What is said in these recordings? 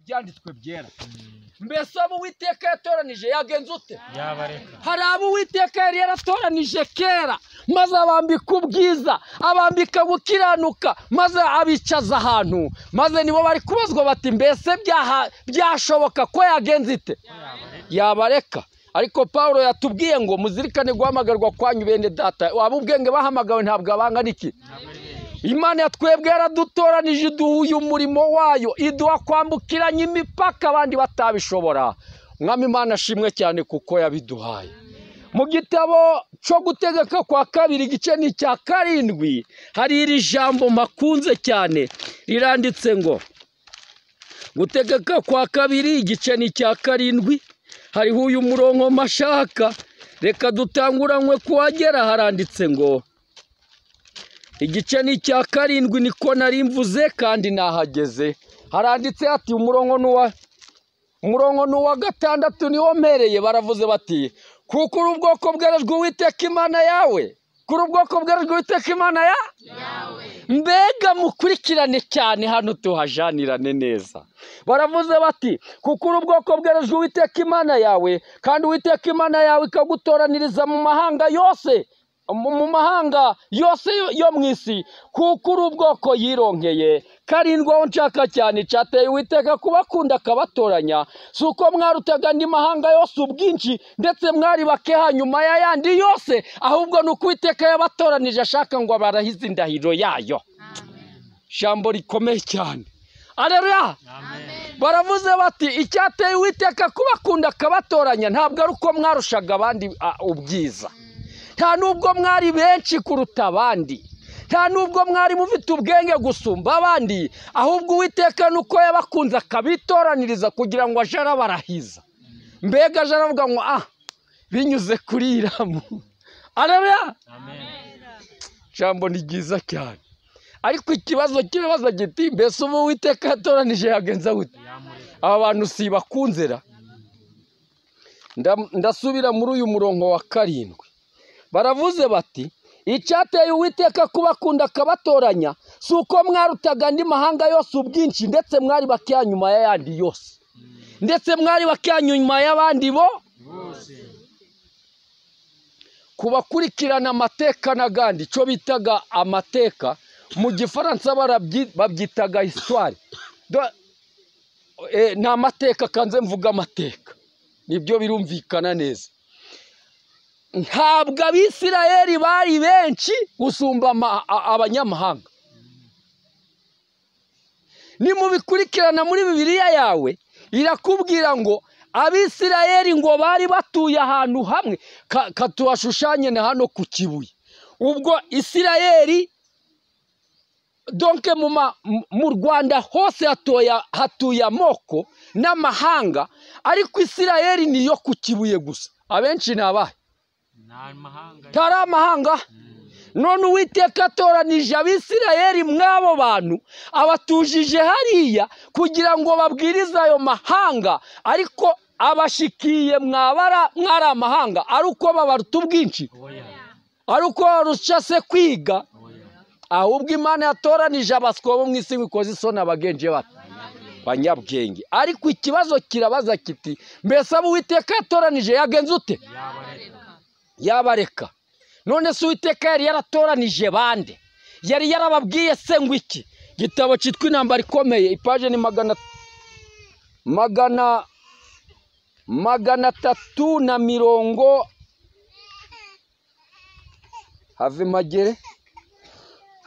byanditswe byera. Mbese abo Uwiteka yatoranije yagenze ute? Yabareka. Hari abo Uwiteka yari yaratoranije kera maze abambika ubwiza, abambika gukiranuka, maze abicaza ahantu, maze nibo bari kubazwa bati mbese byashoboka ko yagenze ite? Yabareka. Ariko Paulo yatubwiye ngo muzirikane guhamagarwa kwanyu bene data, abo ubwenge bahamagawe ntabwo abangana iki? Imana yatwebwe yaradutoranije iduha umurimo wayo, iduha kwambukiranya imipaka abandi batabishobora. Mwami Imana ashimwe cyane kuko yabiduhaye. Mu gitabo cyo gutegeka kwa kabiri igice ni cya 7 hari iri jambo makunze cyane riranditse ngo gutegeka kwa kabiri igice ni cya 7 hariho uyu murongo mashaka, reka dutanguranywe kuhagera. Haranditse ngo igice ni cya 7 niko nari mvuze kandi nahageze. Haranditse ati umurongo nuwa 6 niwo mpereye. Baravuze bati kuko uri ubwoko bwerejwe Uwiteka Imana yawe. Kuri ubwoko bwerejwe Uwiteka Imana yawe. Mbega mukurikirane cyane hano tuhajanirane neza. Baravuze bati kuko uri ubwoko bwerejwe Uwiteka Imana yawe, kandi Uwiteka Imana yawe ikagutoraniriza mu mahanga yose, mu mahanga yose yo mu isi, kuko uri ubwoko yironkeye. 7 aho nshaka cyane cyateye Uwiteka kubakunda akabatoranya, si uko mwarutaga andi mahanga yose ubwinshi ndetse mwari bake hanyuma y'ayandi yose, ahubwo ni uko Uwiteka yabatoranije ashaka ngo barahize indahiro yayo. Jambo rikomeye cyane. Aleluya. Baravuze bati icyateye Uwiteka kubakunda akabatoranya ntabwo ari uko mwarushaga abandi ubwiza, nta nubwo mwari benshi kuruta abandi, nta nubwo mwari mufite ubwenge gusumba abandi, ahubwo Uwiteka nuko yabakunze akabitoraniriza kugira ngo aje arabarahiza. Mbega aje aravuga ngo binyuze kuri Iramu. Aleluya. Jambo ni ryiza cyane. Ariko ikibazo kirabaza giti mbese ubu Uwiteka yatoranije yagenza gute? Aba bantu si bakunzera. Ndasubira muri uyu murongo wa 7. Baravuze bati icyateye Uwiteka kubakunda akabatoranya si uko mwarutaga andi mahanga yose ubwinshi ndetse mwari bake nyuma y'ayandi yose, ndetse mwari bake nyuma y'abandi bose. Kubakurikirana amateka n'agandi cyo bitaga amateka, mu Gifaransa babyitaga histoire. Ni amateka kanze mvuga amateka, nibyo birumvikana neza. Ntabwo Abisirayeli bari benshi gusumba abanyamahanga. Nimubikurikirana muri Bibiliya yawe irakubwira ngo Abisirayeli ngo bari batuye ahantu hamwe, katuhashushanye na hano ku kibuye. Ubwo Isirayeli donc mu Rwanda hose hatuye amoko n'amahanga, ariko Isirayeli niyo ku kibuye gusa. Abenshi ni abahe? Tari amahanga. None Uwiteka atoranije Abisirayeli mwabo bantu, abatujije hariya kugira ngo babwirize ayo mahanga, ariko abashikiye mwari amahanga ari uko babaruta ubwinshi, ari uko barusha se kwiga, ahubwo Imana yatoranije abaswa bo mu isi ikoze isoni abagenje banyabwenge. Ariko ikibazo kirabaza kiti mbese abo Uwiteka yatoranije yagenze ute? Yabareka. None se Uwiteka yari yaratoranije bande? Yari yarababwiye se ngo iki? Gitabo cyitwa Intambara Ikomeye, ipaje ni 330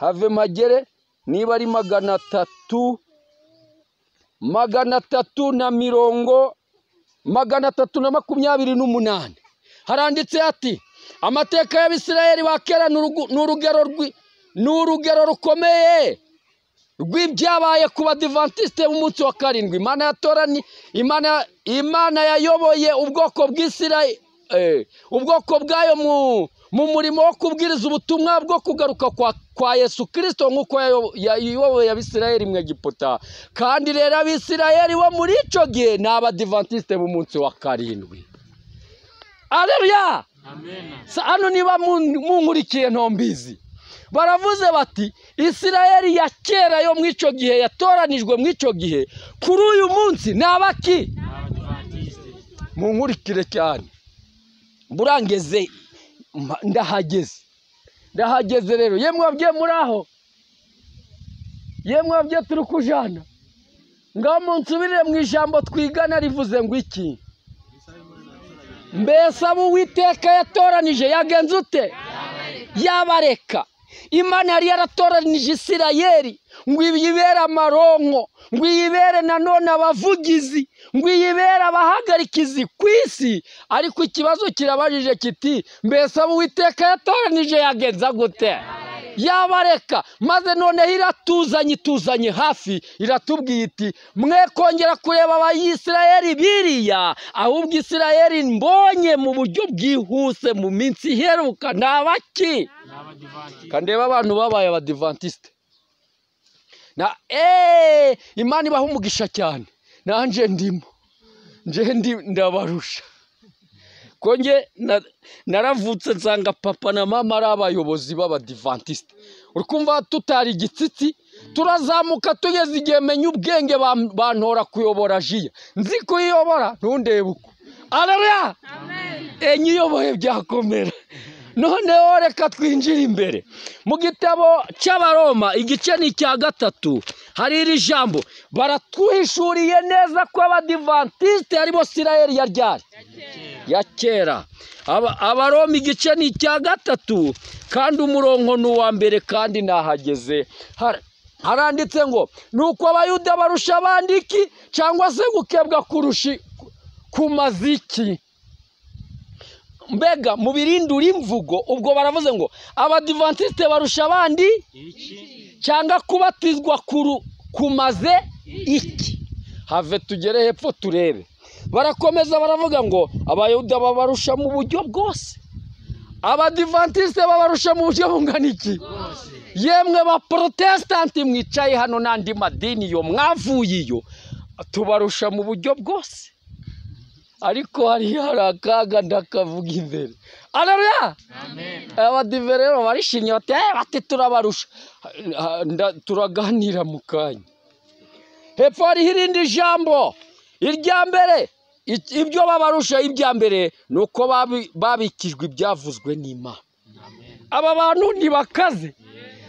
have magere niba ari 328. Haranditse ati amateka y'Abisirayeli bakera n'urugero rukomeye rw'ibyabaye ku Badivantiste b'umunsi wa 7. Imana yayoboye ubwoko bw'Isirayeli, ubwoko bwayo mu murimo wo kubwiriza ubutumwa bwo kugaruka kwa Yesu Kristo nk'uko yayoboye Abisirayeli mu Egiputa. Kandi rero Abisirayeli bo muri ico gihe ni Abadivantiste b'umunsi wa 7. Aleluya. Amen. Hano niba munkurikiye ntombizi, baravuze bati Isirayeli ya kera yo mw'ico gihe yatoranijwe mw'ico gihe kuri uyu munsi nabaki munkurikire cyane burangeze ndahageze rero yemwe abye muraho yemwe abye turi kujana ngaho munsubirire mu ijambo twigana rivuze ngo iki mbese abo Uwiteka yatoranije yagenze ute yabareka Imana yari yaratoranije Isirayeli ngo ibibere amaronko ngo ibibere nanone abavugizi ngo ibibere abahagarikizi ku isi ariko ikibazo kirabajije kiti mbese abo Uwiteka yatoranije yagenze gute yabareka maze noneho ituzanye hafi iratubwiye iti mwe kongera kureba abayisirayeli biriya ahubwo Isirayeli mbonye mu buryo bwihuse mu minsi iheruka nabaki kandeba abantu babaye abadivantiste na Imana ibaha umugisha cyane nanje ndimo ndabarusha konge naravutse nsanga papa na mama ari abayobozi b'abadivantiste urikumva tutari igitsitsi turazamuka tugeze igihe menya ubwenge bantora kuyobora jiya nzi kuyobora ntundebe uko Haleluya amen nyiyoboye byakomera noneho reka twinjire imbere mu gitabo cy'Abaroma igice ni cya 3 hari iri jambo baratwihishuriye neza ko abadivantiste aribo Isirayeli ya kera Abaroma igice ni cya 3 kandi umurongo n'uwa mbere kandi nahageze haranditse ngo nuko abayuda barusha abandiki cyangwa se gukebwa kurushi ku maziki mbega mu birindura imvugo ubwo baravuze ngo abadivantiste barusha abandi cyangwa kubatizwa kumaze iki have tugere hepfo turebe barakomeza baravuga ngo abayuda babarusha mu buryo bwose abadivantiste babarusha mu buryo bungana iki yemwe ba protestanti mwicaye hano nandi madini yo mwavuyiyo tubarusha mu buryo bwose ariko hari akaga ndakavuga imbere Haleluya amen abadive rero barishimye bati turabarusha turaganira mu kanya hepfo hari irindi jambo irya mbere ibyo babarusha ibya mbere nuko babikijwe ibyavuzwe n'Imana aba bantu ntibakaze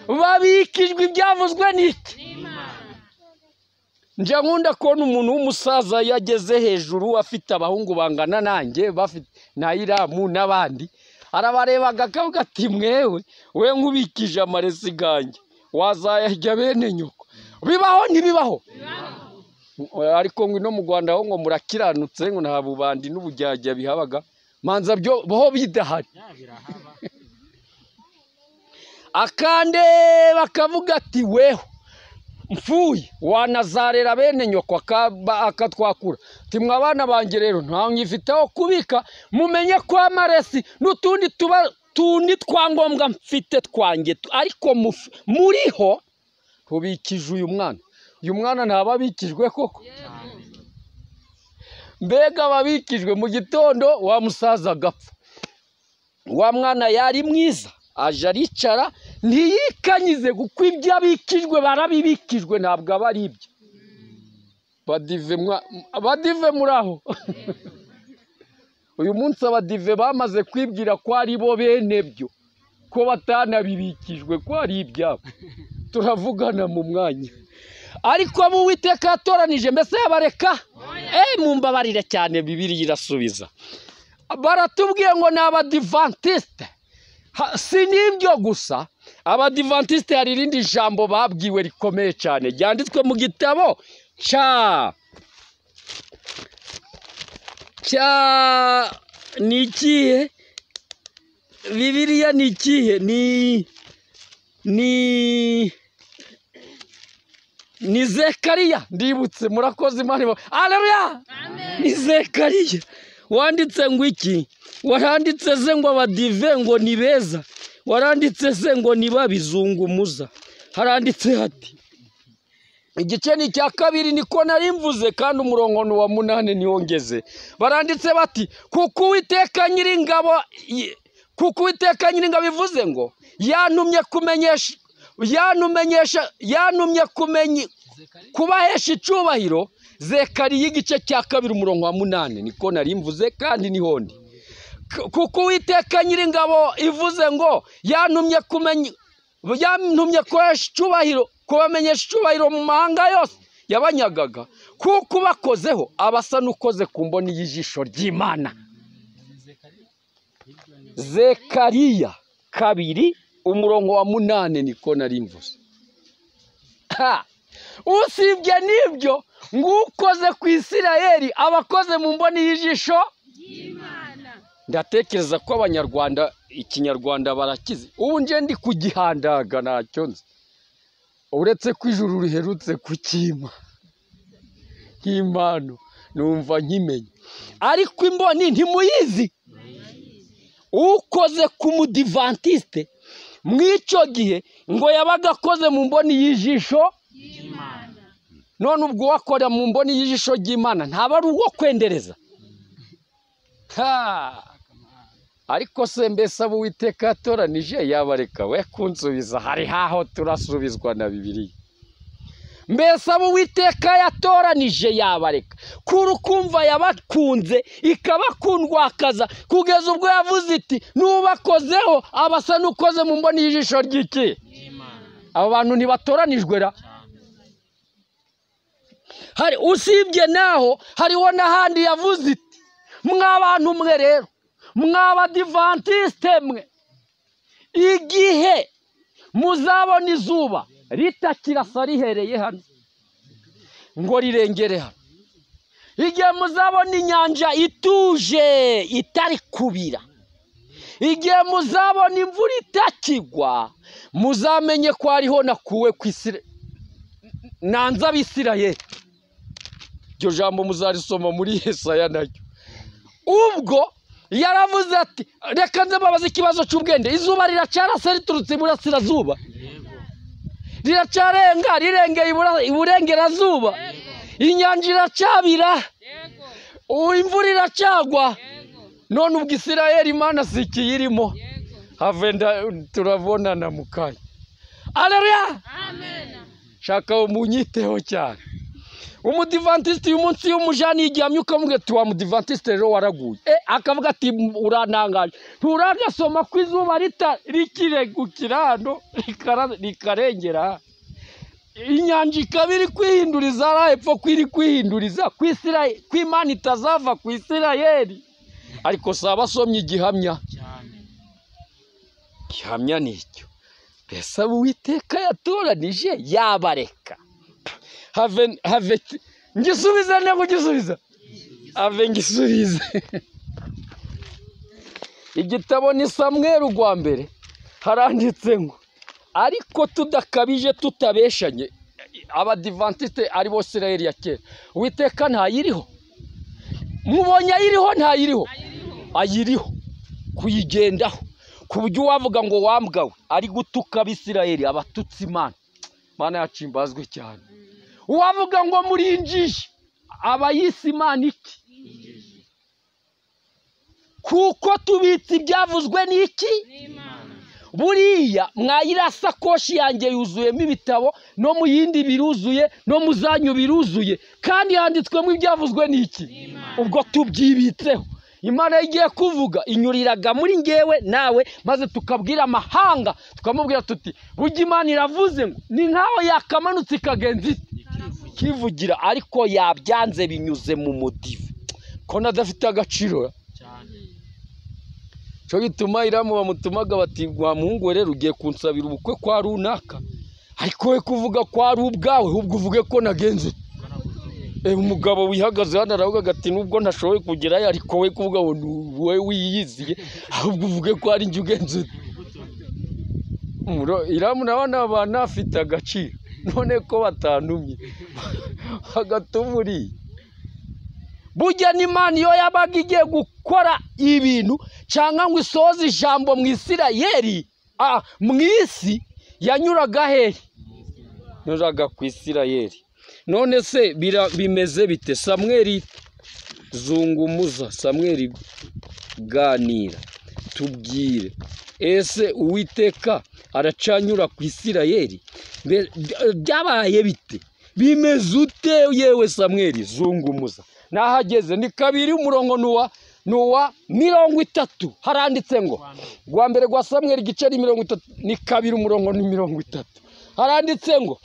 babikijwe ibyavuzwe n'iki nje nkunda kubona umuntu w'umusaza yageze hejuru afite abahungu bangana nanjye bafite na Iramu n'abandi arabarebaga akavuga ati mwewe we nkubikije amaresi ganjye wazayajya bene nyoko bibaho ntibibaho ariko ngo no mu Rwanda ho ngo murakiranutse ngo nta bubandi n'ubujyajya bihabaga manza byo boho bidahari akande bakavuga ati weho mfuye wanazarera bene nyoko akatwakura timwe abana banjye rero nta nyifiteho kubika mumenye ko amaresi n'utundi twangombwa mfite twanjye ariko muriho tubikije uyu mwana ntababikijwe koko mbega babikijwe mu gitondo wa musaza gapfa wa mwana yari mwiza aje aricara ntiyikanyize kuko ibyo abikijwe barabibikijwe ntabwo aba ari ibyo badive muraho uyu munsi abadive bamaze kwibwira ko ari bo bene byo ko batanabibikijwe ko ari ibyabo turavugana mu mwanya ariko abo Uwiteka yatoranije mbese yabareka mumbabarire cyane Bibiliya irasubiza baratubwiye ngo ni abadivantiste si n'ibyo gusa abadivantiste hari irindi jambo babwiwe rikomeye cyane ryanditswe mu gitabo ni ikihe Bibiliya ni ikihe ni Zekariya ndibutse murakoze Imana Haleluya ni Zekariya wanditse ngo iki waranditse se ngo abadive ngo ni beza waranditse se ngo ni babizungumuza haranditse hati igice ni cya 2 niko narimvuze kandi umurongo wa 8 niwongeze baranditse bati kuko Uwiteka nyiringabo kuko Uwiteka Nyiringabo bivuze ngo yantumye kubahesha icubahiro. Zekariya igice cya 2 umurongo wa 8 niko nari mvuze kandi niho ndi. Kuko Uwiteka Nyiringabo ivuze ngo yantumye kubahesha icubahiro, kubamenyesha icubahiro mu mahanga yose yabanyagaga, kuko bakozeho abasa n'ukoze ku mboni y'ijisho ry'Imana. Zekariya 2 umurongo wa 8 niko nari mvuze. Usibye n'ibyo ngo ukoze ku Isirayeli abakoze mu mboni y'ijisho y'Imana. Ndatekereza ko abanyarwanda ikinyarwanda barakize. Ubu nje ndi kugihandaga ntacyo nzi, uretse ko ijuru riherutse kukima nk'impano numva nkimenya, ariko imboni ntimuyizi. Ukoze ku mudivantiste mw'icyo gihe ngo yabaga akoze mu mboni y'ijisho y'Imana. None ubwo wakora mu mboni y'ijisho ry'Imana ntaba ari uwo kwendereza. Ariko se mbese abo Uwiteka yatoranije yabareka we kunsubiza? Hari haho turasubizwa na Bibiliya. Mbese abo Uwiteka yatoranije yabareka? Kurukumva yabakunze ikabakundwakaza kugeza ubwo yavuze iti nubakozeho abasa n'ukoze mu mboni y'ijisho ry'iki? Abo bantu ntibatoranijwe ra? Hari usibye naho hariho n'ahandi yavuze iti mw'abantu mwe rero, mw'abadivantiste mwe, igihe muzabona izuba ritakirasa rihereye hano ngo rirengere hano, igihe muzabona inyanja ituje itari kubira, igihe muzabona imvura itakigwa, muzamenye ko hariho nakuwe ku Isirayeli, nanze Abisirayeli. Iryo jambo muzarisoma muri Yesaya naryo. Ubwo yaravuze ati reka nze mbabaze ikibazo cy'ubwende. Izuba riracarasa riturutse iburasirazuba, riracarenga rirengeye iburengerazuba, inyanja iracabira, imvura iracagwa. None ubwo Isirayeli Imana si ikiyirimo? Have turabonana mu kanya. Haleluya, amen. Shaka umunyiteho cyane. Umudivantiste uyu munsi y'umujani igihamya ukamubwira ati wa mudivantiste rero waraguye. Akavuga ati uranangaje, nturagasoma ko izuba rikiregukira hano rikarengera, inyanja ikaba iri kwihinduriza hariya hepfo ko iri kwihinduriza ku Isirayeli, ko Imana itazava ku Isirayeli. Ariko si abasomye igihamya. Gihamya ni icyo. Mbese abo Uwiteka yatoranije yabareka? Have ngisubiza ntego gisubiza? Have ngisubize. Igitabo ni Samweli wa mbere haranditse ngo ariko tudakabije tutabeshanye, abadivantiste ari bo Isirayeli ya kera, Uwiteka ntayiriho. Mubonye ayiriho ntayiriho? Ayiriho kuyigendaho, ku buryo wavuga ngo wambwawe ari gutuka Abisirayeli, abatutsi Imana. Imana yacimbazwe cyane. Uwavuga ngo murinjije abayisi Imana iki? Kuko tubitse ibyavuzwe n'iki? Buriya mwayirasakoshi yanjye yuzuyemo ibitabo, no mu yindi biruzuye, no mu zanyu biruzuye, kandi handitswemo ibyavuzwe n'iki? Ubwo tubyibitseho. Imana igiye kuvuga inyuriraga muri ngewe nawe, maze tukabwira amahanga tukamubwira tuti burya Imana iravuze ngo, ni nkaho yakamanutse ikagenza kivugira, ariko yabyanze binyuze mu mudive. Ko nadafite agaciro cyane. Cyo gituma Iramu bamutumaga bati wa muhungu rero ugiye kunsabira ubukwe kwa runaka, ariko we kuvuga ko ari ubwawe, ubwo uvuge ko nagenze. Umugabo wihagaze hano aravuga ati nubwo ntashoboye kugerayo, ariko we kuvuga ngo wowe wiyiziye, ahubwo uvuge ko ari njye ugenze. Iramu nabana abana afite agaciro, none ko batanumye hagatumuri. Burya n'Imana iyo yabaga igiye gukora ibintu cyangwa ngo isoze ijambo mu Isirayeli, mu isi yanyuraga hehe? Yanyuraga ku Isirayeli. None se bimeze bite? Samweli zungumuza, Samweli ganira, tubwire ese Uwiteka aracanyura ku Isirayeli byabaye bite bimeze ute yewe Samweli zungumuza nahageze ni 2 umurongo nuwa 30 haranditse ngo gwa mbere gwa Samweli igice ni 30 ni 2 umurongo ni 30 haranditse ngo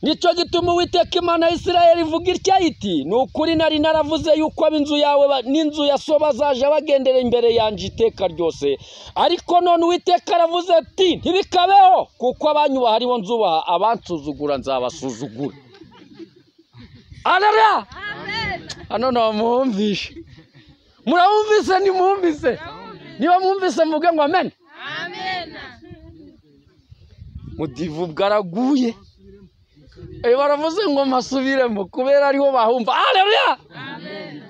nico gituma Uwiteka Imana ya Isirayeli ivuga itya iti nukuri nari naravuze yuko ab'inzu yawe n'inzu ya so bazaje bagendera imbere yanje iteka ryose ariko none Uwiteka aravuze ati ntibikabeho kuko abanyubaha aribo nzubaha abansuzugura nzabasuzugura. Haleluya amen. Hano namwumvishe muramwumvise nimwumvise niba mwumvise mvuge ngo amen amen. Mudivu bwaraguye baravuze ngo masubiremo kubera ariho bahumva. Haleluya amen.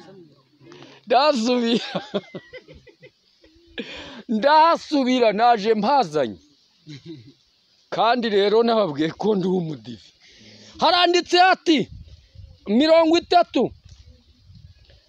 Ndasubira naje mpazanye kandi rero nababwiye ko ndi umudivi. Haranditse ati 30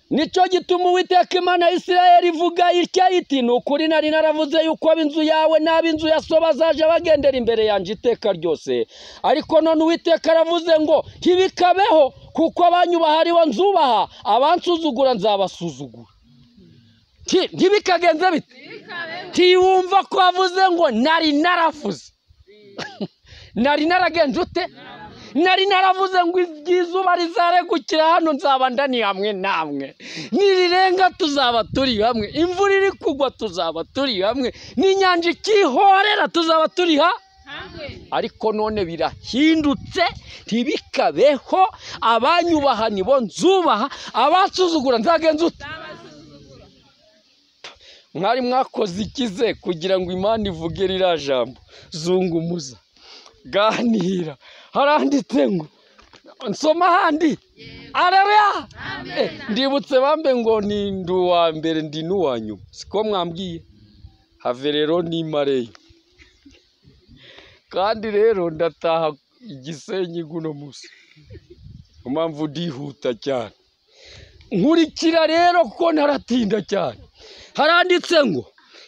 nico gituma Uwiteka Imana ya Isirayeli ivuga itya iti nukuri nari naravuze yuko ab'inzu yawe n'ab'inzu ya so bazaje bagendera imbere yanje iteka ryose ariko none Uwiteka aravuze ngo ntibikabeho kuko abanyubaha aribo nzubaha abansuzugura nzabasuzugura. Ntibikagenze bite tiyumva ko avuze ngo nari naravuze nari naragenze ute nari naravuze ngo izuba rizaregukira hano nzaba ndani hamwe namwe nirirenga tuzaba turi hamwe imvura iri kugwa tuzaba turi hamwe n'inyanja ikihorera tuzaba turi hamwe ariko none birahindutse ntibikabeho abanyubaha nibo nzubaha abasuzugura nzagenza ute. Mwari mwakoze ikize kugira ngo Imana ivuge rira jambo zungumuza ganira haranditse ngo nsoma handi. Haleluya ndibutse bambe ngo ni nduwa mbere ndi nuwanyu siko mwambwiye have rero ni mareyo kandi rero ndataha Igisenyi guno musi mpamvu ndihuta cyane nkurikira rero kuko naratinda cyane. Haranditse ngo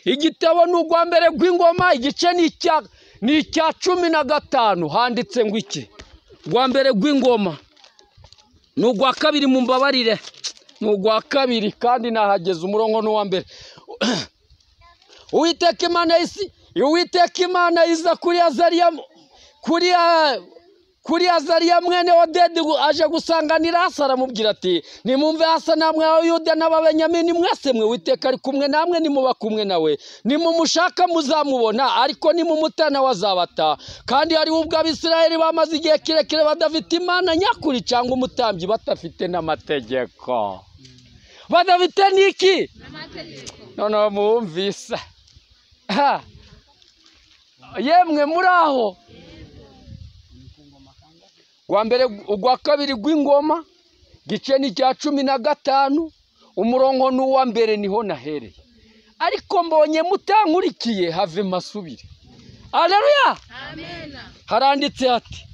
igitabo n'ugwa mbere gw'ingoma igice ni icya 15 handitse ngo iki gwa mbere gw'ingoma n'ugwa kabiri mu mbabarire n'ugwa kabiri kandi nahageze umurongo n'uwa mbere. Uwiteka Imana iza kuri Azariya mwene Odedi aje gusanganira Asa aramubwira ati nimumve Asa namwe Abayuda n'Ababenyamini mwese mwe Uwiteka ari kumwe namwe nimuba kumwe nawe nimumushaka muzamubona ariko nimumutana wazabata kandi hari ubwo Abisirayeli bamaze igihe kirekire badafite Imana nyakuri cyangwa umutambyi batafite n'amategeko badafite niki none mumvise yemwe muraho gwa mbere ugwa kabiri gw'ingoma gice ni cya 15 umurongo n'uwa mbere niho nahereye ariko mbonye mutankurikiye have masubire. Haleluya amen. Haranditse ati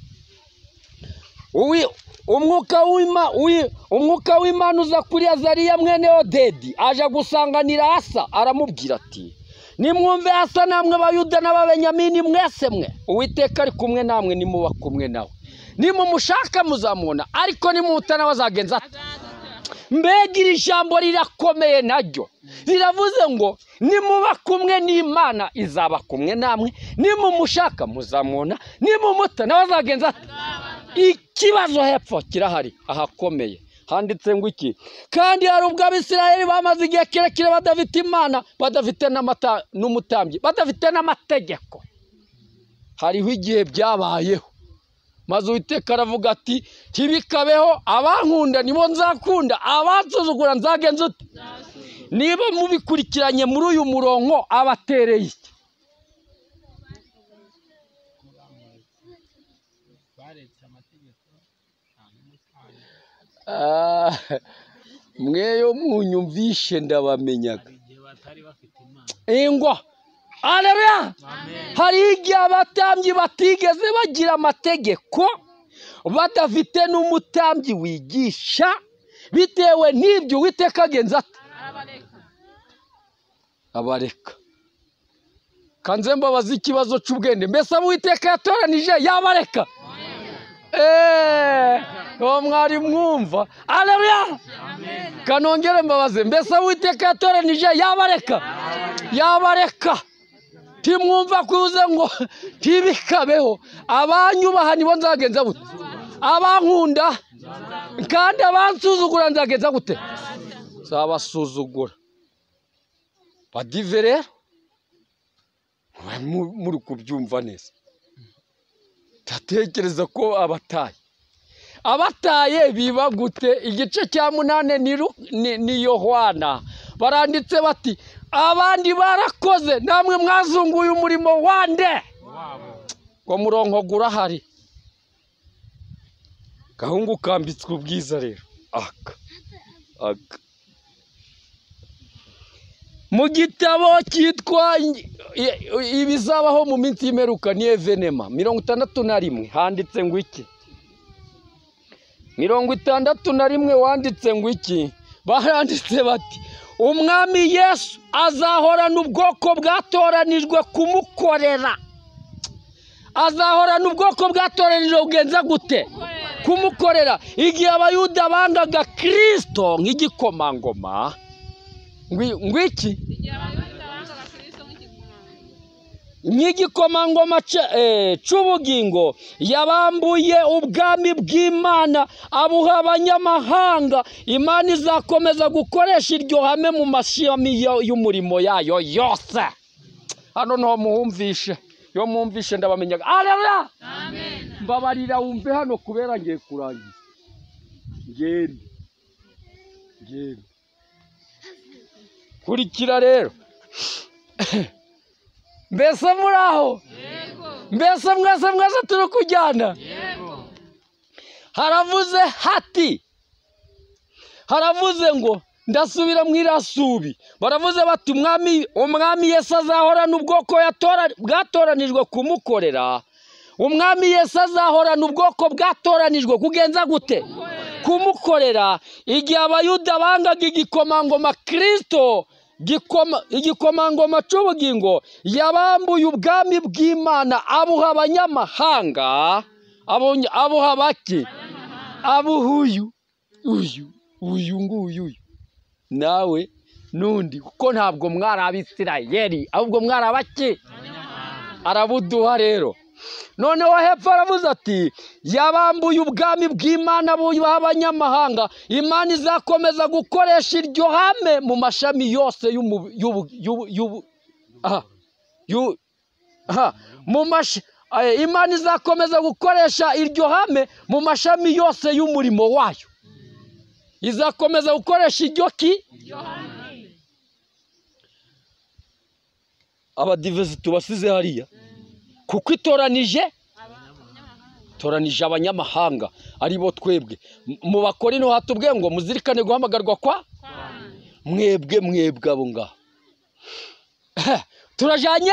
umwuka w'Imana uza kuri Azariya mwene Odedi aje gusanganira Asa aramubwira ati nimwumve Asa namwe Abayuda n'Ababenyamini mwese mwe Uwiteka ari kumwe namwe nimuba kumwe nawe nimumushaka muzamubona ariko nimutana wazagenza. Mbega iri jambo rirakomeye naryo riravuze ngo nimuba kumwe n'Imana izaba kumwe namwe nimumushaka muzamubona nimumutana wazagenza. Ikibazo hepfo kirahari ahakomeye handitse ngo iki kandi hari ubwo Abisirayeli bamaze igihe kirekire badafite Imana badafite n'umutambyi badafite n'amategeko. Hariho igihe byabayeho maze Uwiteka aravuga ati ntibikabeho abankunda nibo nzakunda abansuzugura nzagenza ute. Niba mubikurikiranye muri uyu murongo abatereye iki mweyo munyumvishe ndabamenyaga ingwa. Haleluya hari igihe abatambyi batigeze bagira amategeko badafite n'umutambyi wigisha bitewe n'ibyo Uwiteka agenza ati abareka. Kanze mbabaza ikibazo cy'ubwende, mbese abo Uwiteka yatoranije yabareka? Uwo mwari mwumva. Haleluya. Kanongere mbabaze, mbese abo Uwiteka yatoranije yabareka? Yabareka. Timwumva kuze ngo tibikabeho. Abanyubaha nibo nzagenza gute? Abankunda kandi abansuzugura nzagenza gute? Zabasuzugura. Badive rero muri kubyumva neza. Tatekereza ko abataye biba gute? Igice cya 8 ni Yohana baranditse bati abandi barakoze namwe mwazunguye umurimo wande ngo muronko gurahari. Gahungu kambitswe ubwiza rero aka mu gitabo cyitwa ibizabaho mu minsi y'imperuka ni evenema 61 handitse ngo iki? 61 wanditse ngo iki? Baranditse bati umwami Yesu azahorana ubwoko bwatoranijwe kumukorera. Azahorana ubwoko bwatoranijwe kugenza gute? Kumukorera. Igihe abayuda bangaga Kristo nk'igikomangoma ngwiki nk'igikomangoma cy'ubugingo, yabambuye ubwami bw'Imana abuha abanyamahanga. Imana izakomeza gukoresha iryo hame mu mashami y'umurimo yayo yose. Hano no muhumvishe, yo mwumvishe ndabamenyaga. Haleluya. Amen. Mbabarira wumve hano kubera ngiye kurangiza. Ngende kurikira rero. Mbese muraho? Yego. Mbese mwese turi kujyana? Yego. Haravuze hati, haravuze ngo ndasubira mwirasubi. Baravuze bati umwami Yesu azahorana ubwoko bwatoranijwe kumukorera. Umwami Yesu azahorana ubwoko bwatoranijwe kugenza gute? Kumukorera. Igihe abayuda bangaga igikomangoma Kristo, igikomangoma cy'ubugingo, yabambuye ubwami bw'Imana abuha abanyamahanga. Abuha baki? Abuhuyu nguyu nawe nundi, kuko ntabwo mwari Abisirayeli ahubwo mwari abaki? Arabuduha rero. Noneho hepfo aravuze ati yabambuye ubwami bw'Imana abuha abanyamahanga. Imana izakomeza gukoresha iryo hame mu mashami yose Imana izakomeza gukoresha iryo hame mu mashami yose y'umurimo wayo. Izakomeza gukoresha iryo ki? Abadive tubasize hariya kuko itoranije abanyamahanga aribo twebwe. Mu Bakorino hatubwiye ngo muzirikane guhamagarwa kwa mwebwe abo ngaho. Turajanye?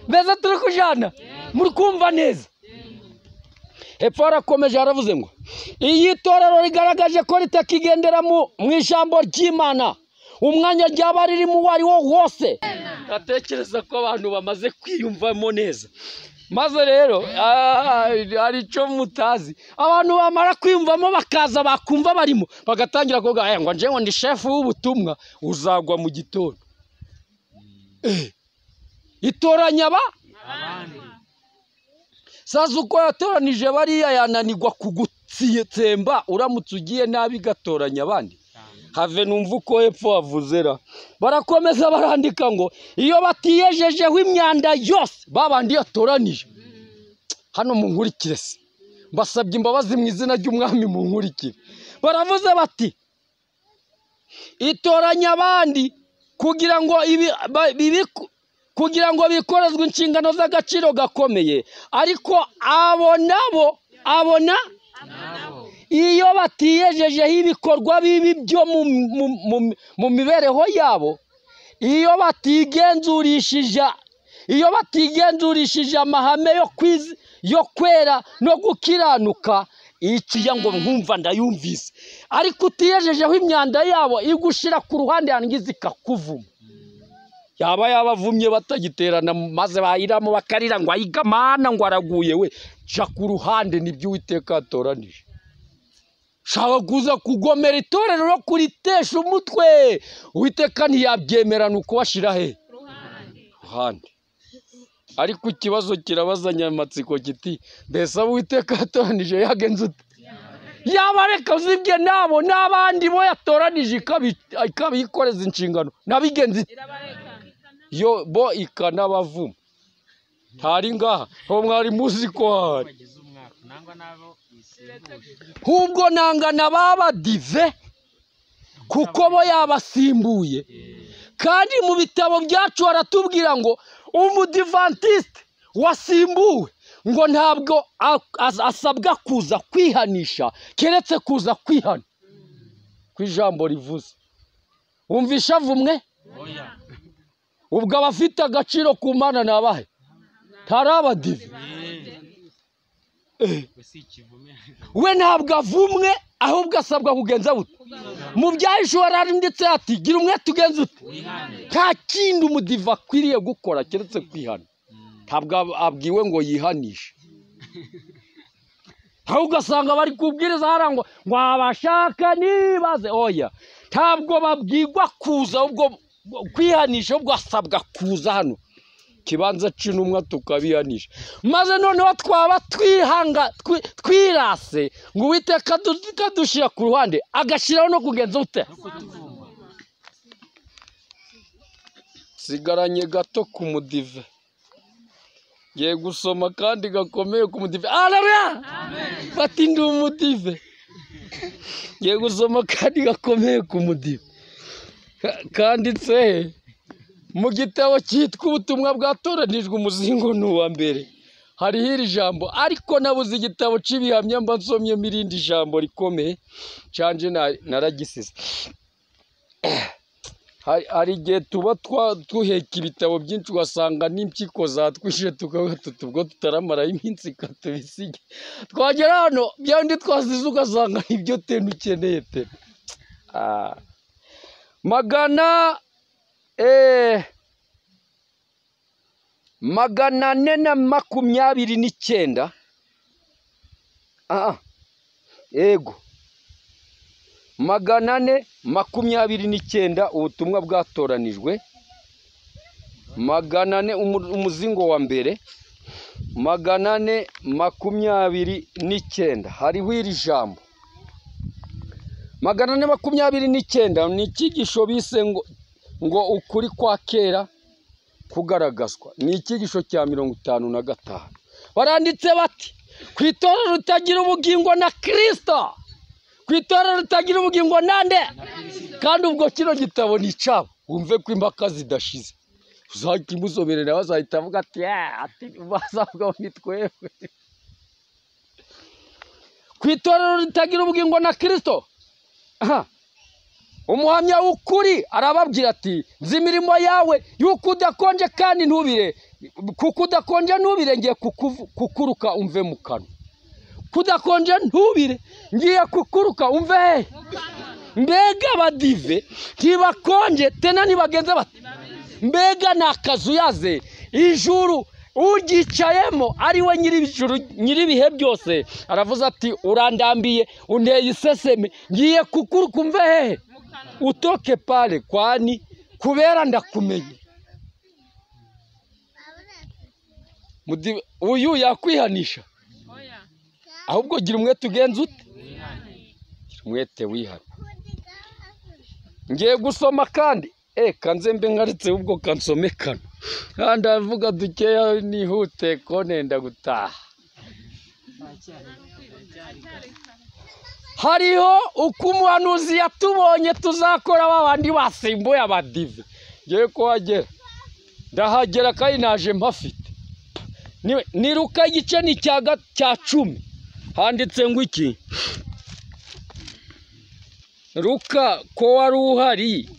Beza turi kujana? Muri kumva neza? Hepfo harakomeje haravuze ngo iyi torero rigaragaje ko ritakigendera mu ijambo ry'Imana umwanya ryaba ririmo uwo ari wo wose. Atekereza ko abantu bamaze kwiyumvamo neza. Maze rero ari cyo mutazi, abantu bamara kwiyumvamo bakaza bakumva barimo bagatangira kuvuga ngo nje ngo ndi chef w'ubutumwa, uzagwa mu gitondo. Itoranya abandi. Sasa uko yatoranije bariya yananirwa kugutsemba uramutse ugiye nabi gatoranya abandi. Have numva uko hepfo havuzera. Barakomeza barandika ngo iyo batiyejejeho imyanda yose babandi yatoranije. Hano munkurikire se. Mbasabye imbabazi mu izina ry'umwami munkurikire. Baravuze bati itoranya abandi kugira ngo bikorezwe inshingano z'agaciro gakomeye, ariko abona iyo batiyejejeho ibikorwa bibi byo mu mibereho yabo, iyo batigenzurishije amahame yo kwera no gukiranuka, ikiya ngo nkumva ndayumvise, ariko utiyejejeho imyanda yabo igushira ku ruhande yangiza ikakuvuma. yaba yabavumye batagiterana maze bahiramo bakarira ngo ayiga mana ngo araguye we ca ku ruhande nibyo Uwiteka yatoranije. Shaka kuza kugomera itorero no kuritesha umutwe Uwiteka ntiyabyemera nuko bashira he ruhande. Ariko ikibazo kirabazanya amatsiko kiti mbese Uwiteka yatoranije yagenze ute? Yabareka uzibye nabo n'abandi bo yatoranije ikabikoreza inshingano nabigenze yo bo ikanabavuma. Ntari ngaha ho mwari muzi ko hari hubwo nangana baba dive kuko bo yabasimbuye. Kandi mu bitabo byacu baratubwira ngo umudivantiste wasimbuwe ngo ntabwo asabwa kuza kwihanisha keretse kuza kwihana kwijambo rivuze. Umvisha vumwe ubwo abafite agaciro ku Mana nabahe tarabadive we ntabwo avumwe ahubwo asabwa kugenza bute mu byahishura ndetse ati gira umwe tugenza ute nta kindi umudiva akwiriye gukora keretse kwihana. Ntabwo abwiwe ngo yihanishe ahubwo asanga bari kubwiriza harangwa ngo abashaka nibaze oya ntabwo babwirwa kuza ubwo kwihanisha ubwo asabwa kuza hano kibanza c'intumwa tukabihanisha maze noneho twaba twihanga twirase ngo Uwiteka dushira ku ruhande agashiraho no kugenza ute. Sigaranye gato ku mudive ngiye gusoma kandi gakomeye ku mudive. Haleluya fati ndi umudive ngiye gusoma kandi gakomeye ku mudive kanditse mu gitabo cyitwa ubutumwa bwatoranijwe umuzingo n'uwa mbere. Hariho iri jambo ariko nabuze igitabo cy'ibihamya mba nsomyemo irindi jambo rikomeye canje naragisize. Hari igihe tuba tuheka ibitabo byinshi ugasanga n'impyiko zatwishe tukavuga tuti ubwo tutaramara iminsi katubisige twagera hano byandi twasize ugasanga ibyo tenu ukeneye te magana 429 ego 429 ubutumwa bwatoranijwe 400 umuzingo wa mbere 429 hariho iri jambo 429 ni ikigisho bise ngo ukuri kwa kera kugaragazwa. Ni ikigisho cya 55 baranditse bati kwitorera rutagira ubugingo na Kristo kwitorera rutagira ubugingo nande kandi ubwo kino gitabo ni cabo wumve ko impaka zidashize uzakimusoberera bazahita avuga ati bazavuga ni twebwe kwitorera rutagira ubugingo na Kristo. Umuhamya w'ukuri arababwira ati nzi imirimo yawe yuko udakonje kandi ntubire kuko udakonje ntubire ngiye kukuruka umve mu kanwa kudakonje ntubire ngiye kukuruka umve. Mbega abadive ntibakonje tena nibagenze bati mbega nakazu yaze ijuru ugicayemo ari we nyiribihe byose aravuze ati urandambiye unteye iseseme ngiye kukuruka umve utoke pale kwani kubera ndakumenye. Uyu yakwihanisha ahubwo gira umwete ugenza ute gira umwete wihana. Ngiye gusoma kandi kanze mbe ngaritse ubwo kansome kano kandi avuga dukeya nihute ko nenda gutaha. Hariho uko umuhanuzi yatubonye tuzakora babandi basimbuye abadive. Ngiye kuhagera ndahagera kandi naje mpafite ni Luka igice ni cya 10 handitse ngo iki Luka ko wari uhari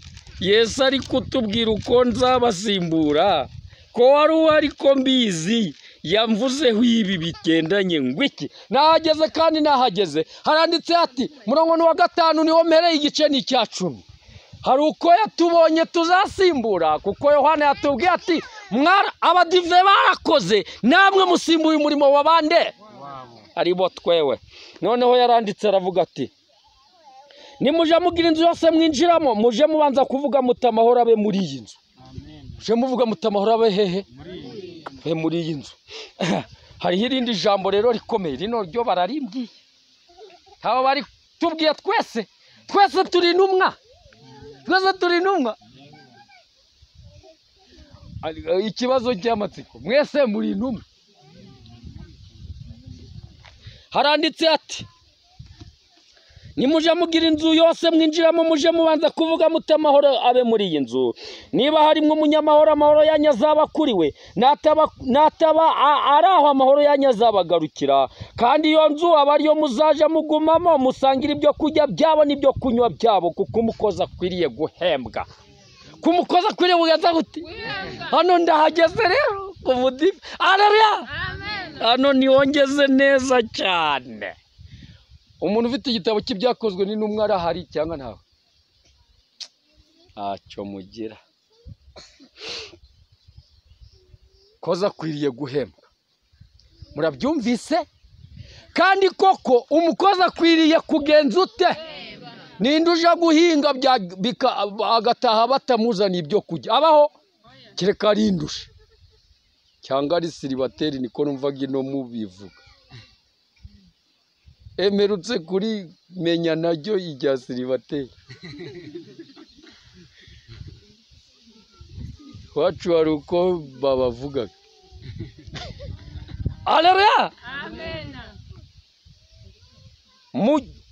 Yesu ari kutubwira uko nzabasimbura ko wari uhari ko mbizi yamvuzeho ibi bigendanye ngo iki nahageze kandi nahageze haranditse ati murongo wa 5 niho mpereye igice ni cya 10 hari uko yatubonye tuzasimbura, kuko Yohana yatubwiye ati abadive barakoze namwe musimbuye umurimo wa bande aribo twewe. Noneho yaranditse aravuga ati nimuje mugira inzu yose mwinjiramo muje mubanza kuvuga muti amahoro abe muri iyi nzu. Muje muvuga muti amahoro abe hehe muri iyi nzu. Hariho irindi jambo rero rikomeye, rino ryo bararimbwiye, aba bari tubwiye twese turi intumwa, twese turi intumwa. Ikibazo cy'amatsiko, mwese muri intumwa. Haranditse ati nimuje mugira inzu yose mwinjiramo muje mubanza kuvuga muti amahoro abe muri iyi nzu. Niba harimo umunyamahoro amahoro yanyu azaba kuri we, nataba ari aho amahoro yanyu azabagarukira. Kandi iyo nzu aba ariyo muzaja mugumamo musangira ibyo kurya byabo n'ibyo kunywa byabo, kuko umukozi akwiriye guhembwa. Kumukozi akwiriye kugaza gute? Hano ndahageze rero kumudive. Haleluya. Hano niwongeze neza cyane. Umuntu ufite igitabo cy'ibyakozwe n'intumwa arahari cyangwa ntawe? Ntacyo mugira. Koza akwiriye guhembwa. Murabyumvise? Kandi koko umukozi akwiriye kugenza ute? Ninde uja guhinga agataha batamuzana ibyo kujya abaho? Kereka ari indushe cyangwa ari siribateri, niko numvaga ino mubivuga. Emerutse kuri menya naryo ijya siribateri. Wacu hari uko babavugaga. Haleluya. Amen.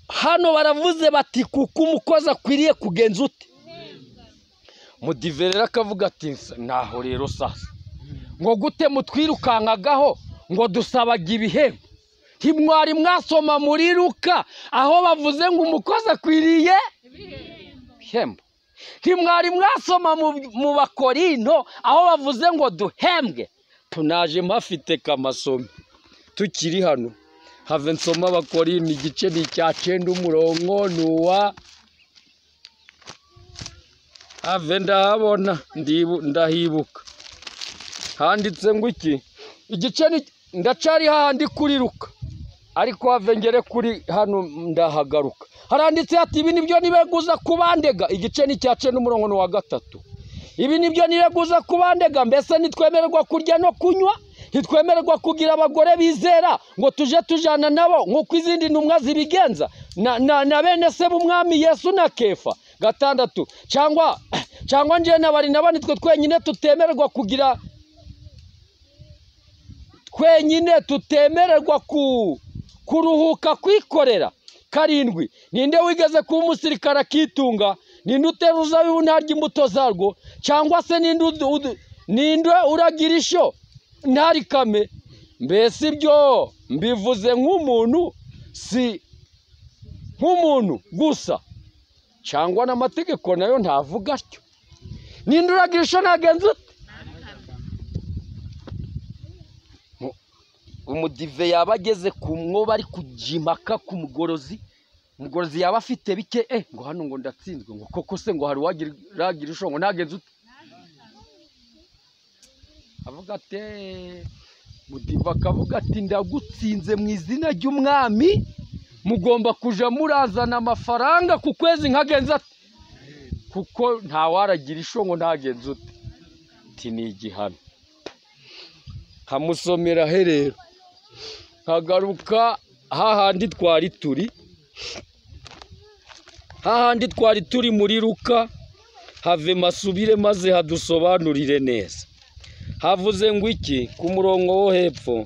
Hano baravuze bati kuko umukozi akwiriye kugenza ute? Mudive rero akavuga ati naho rero sasa ngo gute mutwirukankagaho ngo dusabaga ibihembo. Ntimwari mwasoma muri Luka aho bavuze ngo umukozi akwiriye ibihembo? Ntimwari mwasoma mu Bakorinto aho bavuze ngo duhembwe? Tunaje mafite kamasomo tukiri hano. Have nsoma Abakorinto igice ni cya 9 umurongo nuwa have ndahabona ndahibuka handitse ngo iki igice ni ndacari handi kuri Luka ariko have ngere kuri hano ndahagaruka. Haranditse ati ibi nibyo nibeguza kubandega, igice ni cya 9 umurongo nuwa 3. Ibi nibyo nibeguza kubandega, mbese nitwemererwa kurya no kunywa, ntitwemererwa kugira abagore bizera ngo tuje tujana nabo nk'uko izindi ntumwa zibigenza na bene se b'umwami Yesu na Kefa. 6 cyangwa nje nabari nabandi twe twenyine tutemererwa kugira twenyine tutemererwa kuruhuka kwikorera. 7 ninde wigeze kuba umusirikare akitunga? Ninde uteruza ntarya imbuto zarwo? Cyangwa se ninde uragira isho ntarikame? Mbese ibyo mbivuze nk'umuntu, si nk'umuntu gusa, cyangwa n'amategeko nayo ntavuga atyo? Ninde uragira isho nagenze ute? Umudive yaba ageze ku mwobo ari kujimaka ku mugorozi yaba afite bike ngo hano ngo ndatsinzwe, ngo koko se ngo hari wagira isho ngo nagenze ute? Avuga ati Mudive akavuga ati ndagutsinze mu izina ry'umwami, mugomba kuja murazana amafaranga ku kwezi nkagenza ati, kuko nta waragira isho ngo nagenze ute? Ati ni igihano. Hamusomera herero hagaruka hahandi twari turi muri Luka. Have masubire maze hadusobanurire neza. Havuze ngo iki ku murongo wo hepfo?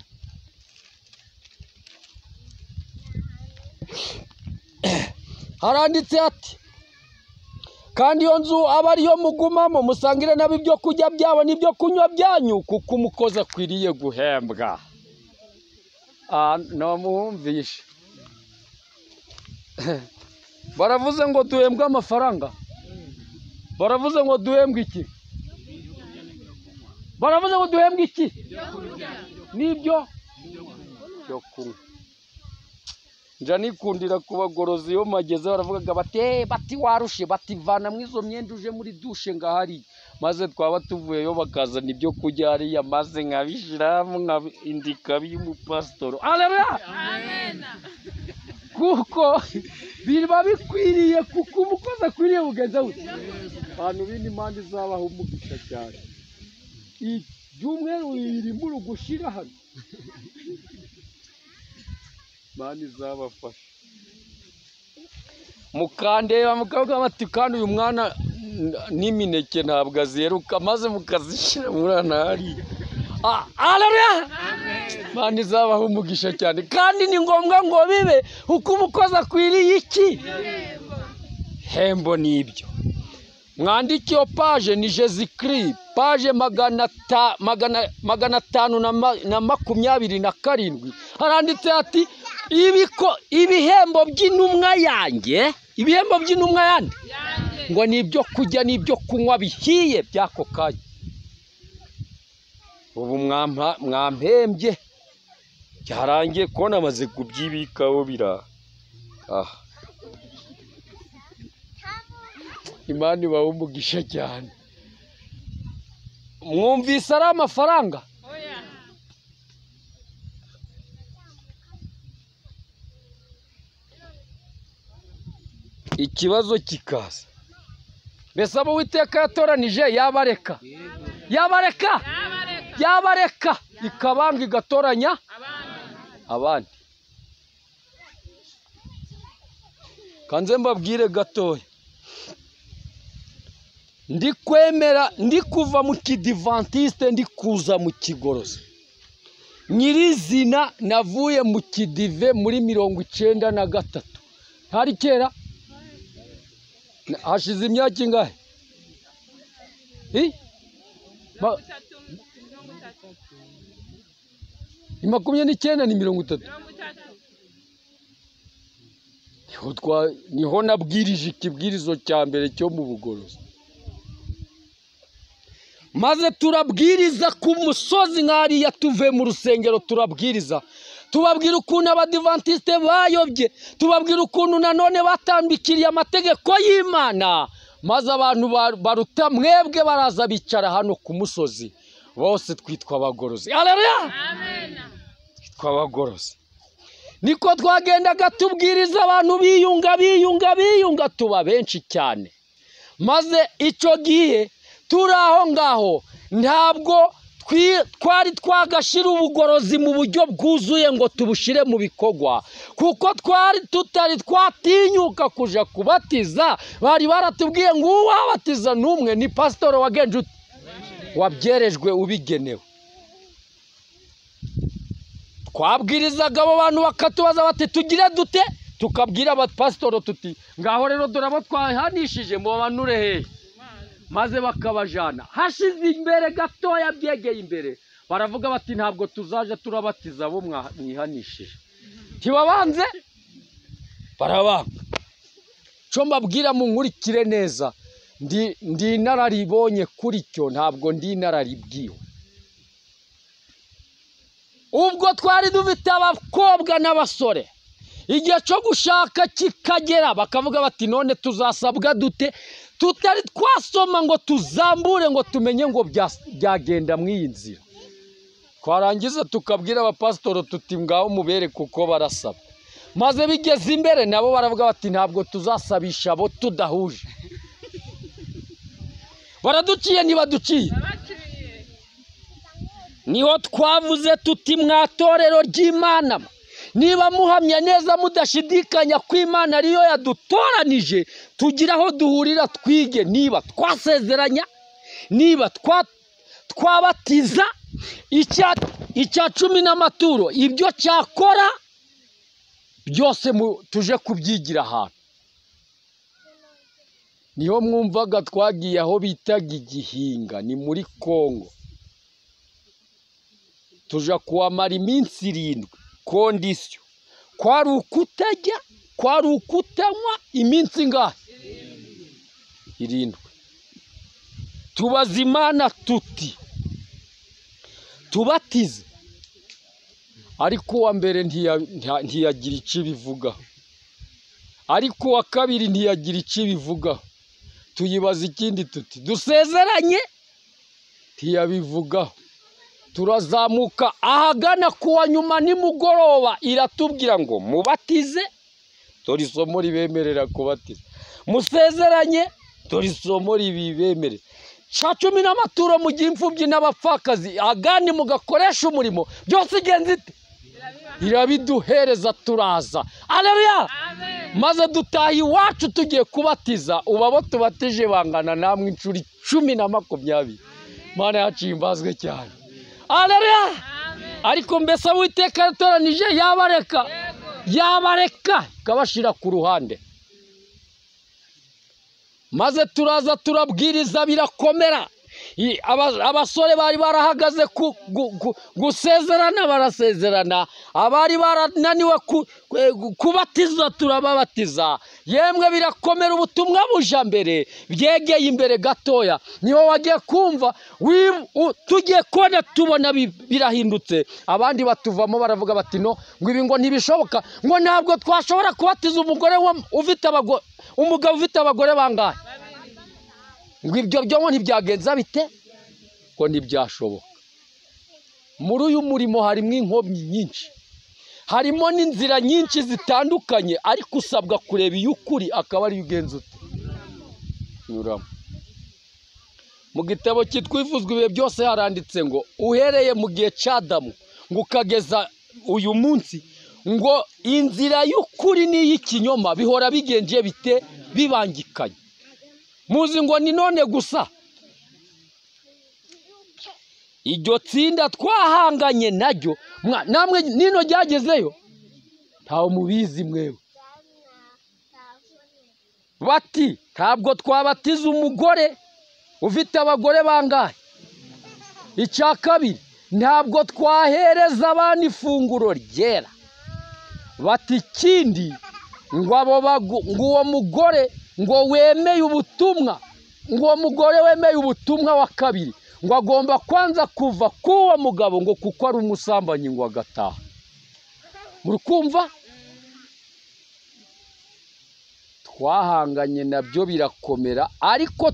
Haranditse ati kandi iyo nzu aba ariyo mugumamo musangire nabo ibyo kurya byabo n'ibyo kunywa byanyu, kuko umukozi akwiriye guhembwa. No muhumvishe baravuze ngo duhembwe amafaranga. Baravuze ngo duhembwe iki? Baravuze ngo duhembwe iki? Nibyo byo kunywa. nja nikundira kubagorozi yo mageze baravugaga bati warushe bativana mwizo myenda uje muri dushe ngahari maze twaba tuvuyeyo bakazana ibyo kurya hariya maze nkabishiramu nkabindika by'umupasitoro. Haleluya, amen. Kuko biba bikwiriye kuko umukozi akwiriye bugenza gute abantu bindi mandi zabaho umugisha cyane ibyumweru bibiri muri gushira hano mandi zabafasha mukandeba mukavuga bati kandi uyu mwana n'imineke ntabwo azeruka maze mukazishira muranari. Haleluya, mandi zabaho umugisha cyane kandi ni ngombwa ngo bibe uko umukozi akwiriye iki hembo. Nibyo mwandikiyo page ni Jésus-Christ page 527 haranditse ati ibihembo by'intumwa yanjye ngo nibyo kujya nibyo kunywa bihiye byako kanya. Ubu mwampembye cyarangiye ko namaze kubyibikaho bira. Imana ibahe umugisha cyane. Mwumvise ari amafaranga? Ikibazo kikaza mbese abo Uwiteka yatoranije yabareka ikabanga igatoranya abandi. Kanze mbabwire gatoya ndi kwemera ndi kuva mu kidivantiste ndi kuza mu kigorozi nyirizina navuye mu kidive muri 93 hari kera hashize imyaka ingahe 29 ni 30 niho nabwirije ikibwirizo cya mbere cyo mu bugorozi maze turabwiriza ku musozi nkariya tuve mu rusengero turabwiriza tubabwira ukuntu abadivantiste bayobye tubabwira ukuntu nanone batambikiriye amategeko y'Imana maze abantu baruta mwebwe baraza bicara hano ku musozi bose twitwa abagorozi. Haleluya, amen. Twitwa abagorozi niko twagendaga tubwiriza abantu biyunga tuba benshi cyane maze icyo gihe turaho ngaho ntabwo twari twagashira ubugorozi mu buryo bwuzuye ngo tubushire mu bikogwa kuko twari tutari twatinyuka kuja kubatiza. Bari baratubwiye ngo uwabatiza numwe ni pastor wagenje wabyerejwe ubigenewe. Twabwirizaga abo bantu bakatubaza bati tugire dute tukabwira abapasitoro tuti ngaho rero dorabo twahanishije mu banure hehe maze bakabajana hashize imbere gatoya byegeye imbere baravuga bati ntabwo tuzaje turabatiza abo mwihanishije tibabanze barabanga. Cyo mbabwira mu nkurikire neza ndi nararibonye kuri cyo ntabwo ndi nararibwiwe. Ubwo twari dufite abakobwa n'abasore igihe cyo gushaka kikagera bakavuga bati none tuzasabwa dute tutari twasoma ngo tuzambure ngo tumenye ngo byagenda mwiyinzira. Twarangiza tukabwira abapasitoro tuti ngaho mubere kuko barasaba maze bigeze imbere nabo baravuga bati ntabwo tuzasabisha abo tudahuje. Baraduciye ntibaduciye niho twavuze tuti mwatorero ry'Imana niba muhamya neza mudashidikanya ko Imana ariyo yadutoranije tugira aho duhurira twige niba twasezeranya niba twabatiza icya 10 n'amaturo ibyo cyakora byose tuje kubyigira ahantu. Niho mwumvaga twagiye aho bitaga Igihinga ni muri Kongo tuja kuamara iminsi 7 kondisiyo kwari ukutajya kwari ukutanywa iminsi ngahe 7 tubaza Imana tuti tubatize ariko uwa mbere ntiyagira icyo bivugaho, ariko uwa kabiri ntiyagira icyo bivugaho. Tuyibaza ikindi tuti dusezeranye, ntiyabivugaho. Turazamuka ahagana kuwa nyuma nimugoroba, iratubwira ngo mubatize, dore isomo ribemerera kubatiza. Musezeranye, dore isomo ribibemerera. Cya 10 n'amaturo mu gihe imfubyi n'abapfakazi, agani mugakoresha umurimo, byose igenzi ite? Irabiduhereza, turaza. Haleluya! Maze dutaha iwacu tugiye kubatiza. Ubu abo tubatije bangana namwe inshuro 10 na 20. Mana yacu imbazwe cyane. Haleluya! Ariko mbese Uwiteka yatoranije yabareka ikabashira ku ruhande. Maze turaza turabwiriza, birakomera. Abasore bari barahagaze gusezerana, barasezerana. Abari barananiwe kubatiza, turababatiza. Yemwe birakomera, ubutumwa buja mbere, byegeye imbere gatoya. Niho wagiye kumva tugiye kone tubona birahindutse. Abandi batuvamo baravuga bati no, ngo ibi ngo ntibishoboka, ngo ntabwo twashobora kubatiza umugabo ufite abagore bangahe. Ngo ibyo byo ntibyagenza bite, ko ntibyashoboka. Muri uyu murimo harimo inkomyi nyinshi, harimo n'inzira nyinshi zitandukanye, ariko usabwa kureba iy'ukuri akaba ari ugenza ute nyuramo. Mu gitabo cyitwifuzwa ibihe byose haranditse ngo uhereye mu gihe cy'Adamu ngo ukageza uyu munsi, ngo inzira y'ukuri n'iy'ikinyoma bihora bigenje bite, bibangikanye. Muzi ngo ni none gusa iryo tsinda twahanganye naryo, namwe nino ryagezeyo ntawe mubizi mwewe. Bati ntabwo twabatiza umugore ufite abagore bangahe. Icya kabiri, ntabwo twahereza abana ifunguro ryera. Bati ikindi, ngo uwo mugore ngo wemeye ubutumwa, ngo uwo mugore wemeye ubutumwa wa kabiri, ngo agomba kwanza kuva k'uwo mugabo, ngo kuko ari umusambanyi, ngo agataha. Muri kumva? Twahanganye nabyo birakomera, ariko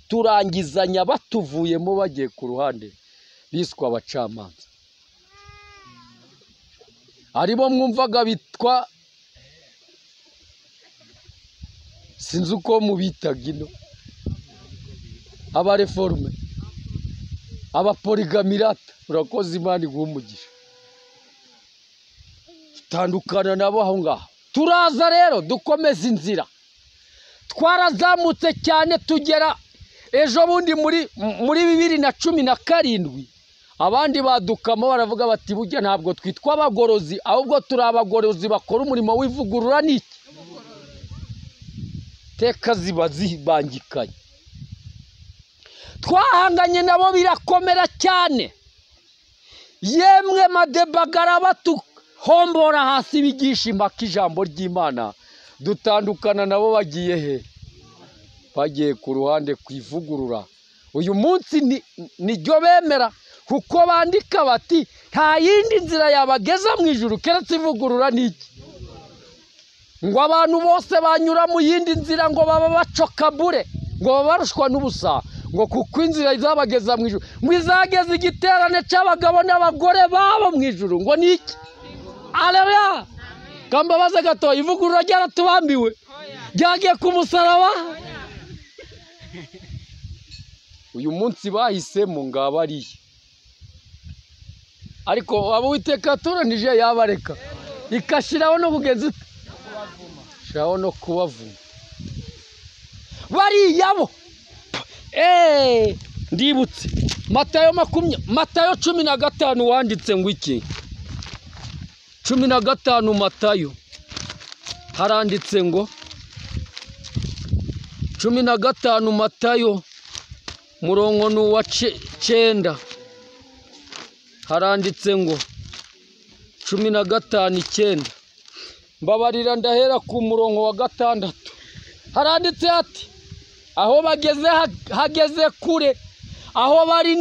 turangizanya batuvuyemo bagiye ku ruhande, biswa abacamanza. Aribo mwumvaga bitwa, sinzi uko mubitaga ino, abareforme, abapoligamirata. Urakoze, Imana iguhe umugisha. Tutandukana nabo aho ngaho. Turaza rero dukomeza inzira, twarazamutse cyane tugera ejo bundi muri 2017. Abandi badukamo baravuga bati burya ntabwo twitwa abagorozi, ahubwo turi abagorozi bakora umurimo w'ivugurura. Niki teka ziba zibangikanye. Twahanganye nabo birakomera cyane, yemwe madebagara batuhombora hasi bigisha impaka ijambo ry'Imana. Dutandukana nabo bagiye he? Bagiye ku ruhande kwivugurura. Uyu munsi niryo bemera, kuko bandika bati nta yindi nzira yabageza mu ijuru keretse ivugurura. Niki ngo abantu bose banyura mu yindi nzira ngo baba bacokabure, ngo babarushwa n'ubusa, ngo kuko inzira izabageza mu ijuru, ngo izageza igiterane cy'abagabo n'abagore babo mu ijuru. Ngo niki? Haleluya! Kambabaze gato, ivugurura ryaratubambiwe, ryagiye ku musaraba. Uyu munsi bahisemo ngaba ariye, ariko abo Uwiteka yatoranije yabareka, ikashiraho no kugenza ute, shiraho no kubavuma. Bariyabo ndibutse Matayo 15 wanditse ngo iki? 15 Matayo haranditse ngo 15 Matayo murongo n'uwa 9 haranditse ngo 15:9. Mbabarira ndahera ku murongo wa 6. Haranditse ati aho bageze hageze kure, aho bari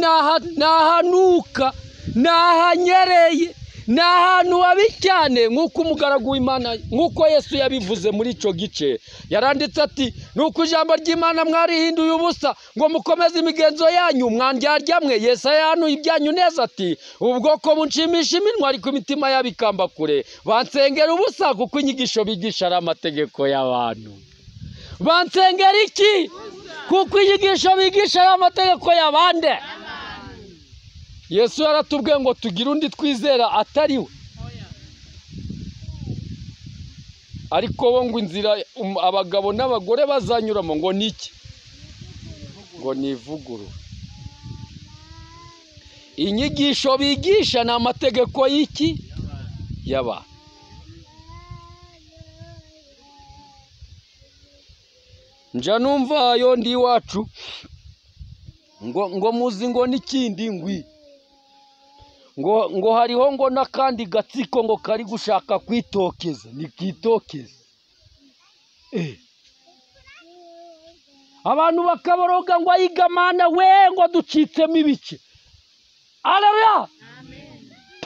nahanuka, nahanyereye, ni ahantu habi cyane nk'uko umugaragu w'Imana nk'uko Yesu yabivuze muri icyo gice yaranditse ati nuko ijambo ry'Imana mwarihinduye ubusa ngo mukomeze imigenzo yanyu mwandyarya mwe. Yesaya yahanuye ibyanyu neza ati ubwoko bunshimisha iminwa ariko imitima yabo ikamba kure. Bansengera ubusa kuko inyigisho bigisha ari amategeko y'abantu. Bansengera iki? Kuko inyigisho bigisha ari amategeko y'abande. Yesu yaratubwiye ngo tugire undi twizera atari we. Ariko bo ngo inzira abagabo n'abagore bazanyuramo ngo niki? Ngo nivuguru. Inyigisho bigisha ni amategeko y'iki? Y'abantu. Nja numva ayo ndi iwacu ngo muzi ngo n'ikindi ngwi ngo hariho ngo n'akandi gatsiko ngo kari gushaka kwitokeza. Nikitokeza abantu bakaboroga ngo ayigamana we ngo ducitsemo ibice. Haleluya.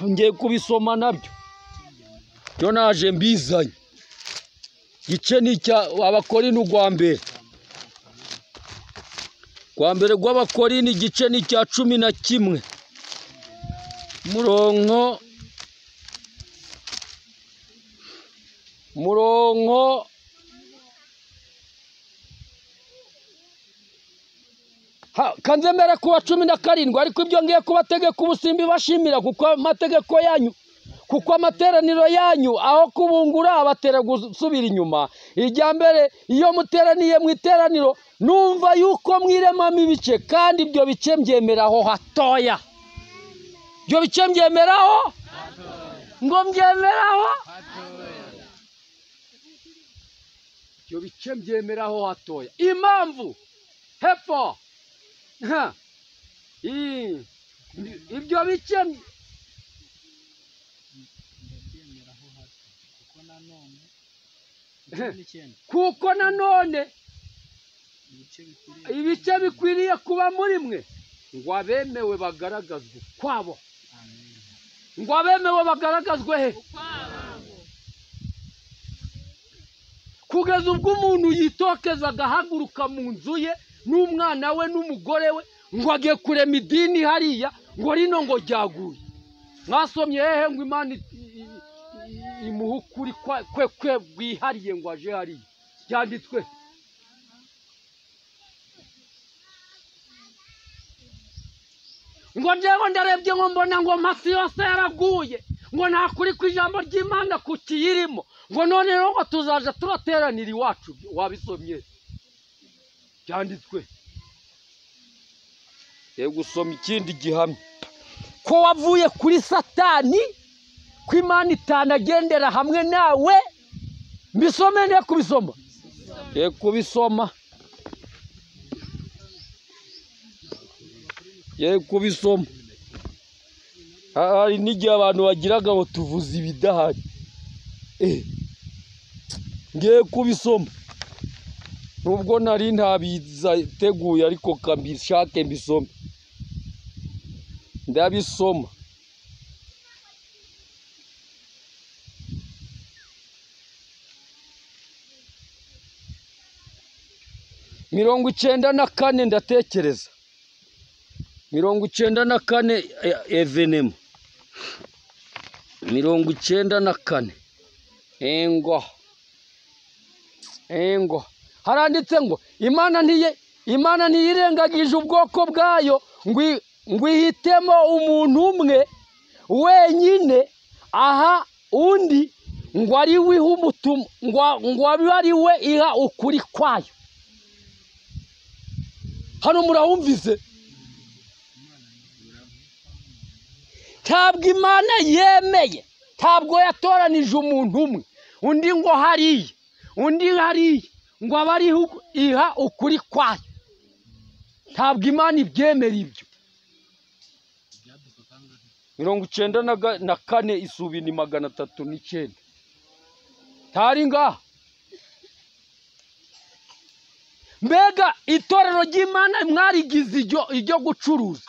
Ngiye kubisoma nabyo byo naje mbizanye. Gice ni cya Abakorinto rwambere rw'Abakorinto igice ni cya 11 murongo kanzemera kuwa 17 ariko ibyo ngiye kubategeka ubusimbi bashimira kuko amategeko yanyu kuko amateraniro yanyu aho kubungura abatera gusubira inyuma. Ijya mbere iyo muteraniye mu iteraniro numva yuko mwiremamo ibice kandi ibyo bice mbyemeraho hatoya. Ibyo bice mbyemeraho ngo mbyemeraho ibyo bice mbyemeraho hatoya. Impamvu hepfo ibyo bice kuko nanone ibice bikwiriye kuba muri mwe ngo abemewe bagaragazwe kwabo. Ngo abemewe bagaragazwe he? Kugeza ubwo umuntu yitokeza agahaguruka mu nzu ye n'umwana we n'umugore we ngo agiye kurema idini hariya ngo rino ngo ryaguye. Mwasomye hehe ngo Imana imuhukuri kwe bwihariye ngo aje hariya? Byanditswe ngo njyewe ndarebye ngo mbona ngo masi yose yaraguye ngo nta kuri ku ijambo ry'Imana kukiyirimo ngo none rero ngo tuzaje turateranira iwacu. Wabisomye? Byanditswe. Gusoma ikindi gihamya ko wavuye kuri Satani ko Imana itanagendera hamwe nawe. Mbisome ne kubisoma? Kubisoma. Kubisoma. Hari n'igihe abantu bagiraga ngo tuvuze ibidahari. Ngiye kubisoma nubwo nari ntabiza teguye ariko kambishake mbisome. Ndabisoma. Mirongo 94 ndatekereza. 94 evenema 94 engo haranditse ngo Imana ntiyirengagije ubwoko bwayo ngo ihitemo umuntu umwe wenyine aha undi ngo ari we umutumwa ngo ari we iha ukuri kwayo. Hano murahumvise? Ntabwo Imana yemeye, ntabwo yatoranije umuntu umwe undi ngo hariya undi hariya ngo abari iha ukuri kwayo. Ntabwo Imana ibyemera ibyo. 94 isubi ni 309 tari ngaha. Mbega itorero ry'Imana mwarigize iryo gucuruza.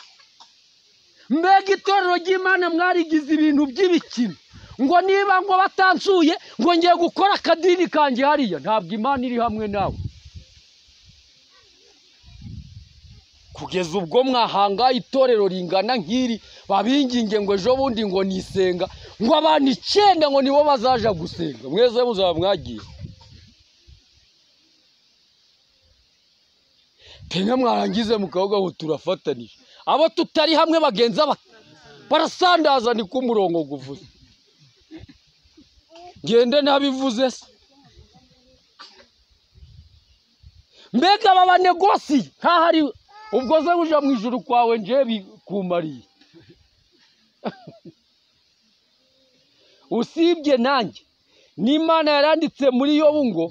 mbega itorero ry'Imana mwarigize ibintu by'ibikino ngo niba ngo batansuye ngo ngiye gukora akadini kanjye hariya ntabwo Imana iri hamwe nawe kugeza ubwo mwahanga itorero ringana nk'iri babinginge ngo ejo bundi ngo nisenga ngo abantu 9 ngo nibo bazaja gusenga mweze muzaba mwagiye Tenga mwarangize mukavuga ngo turafatanije abo tutari hamwe bagenza barasandaza ni ku murongo guvuze ngende nabivuze mbega baba negosi ntahari ubwo ze uja mu ijuru kwawe nje bikumariye usibye nanjye n'Imana yaranditse muri Yobu ngo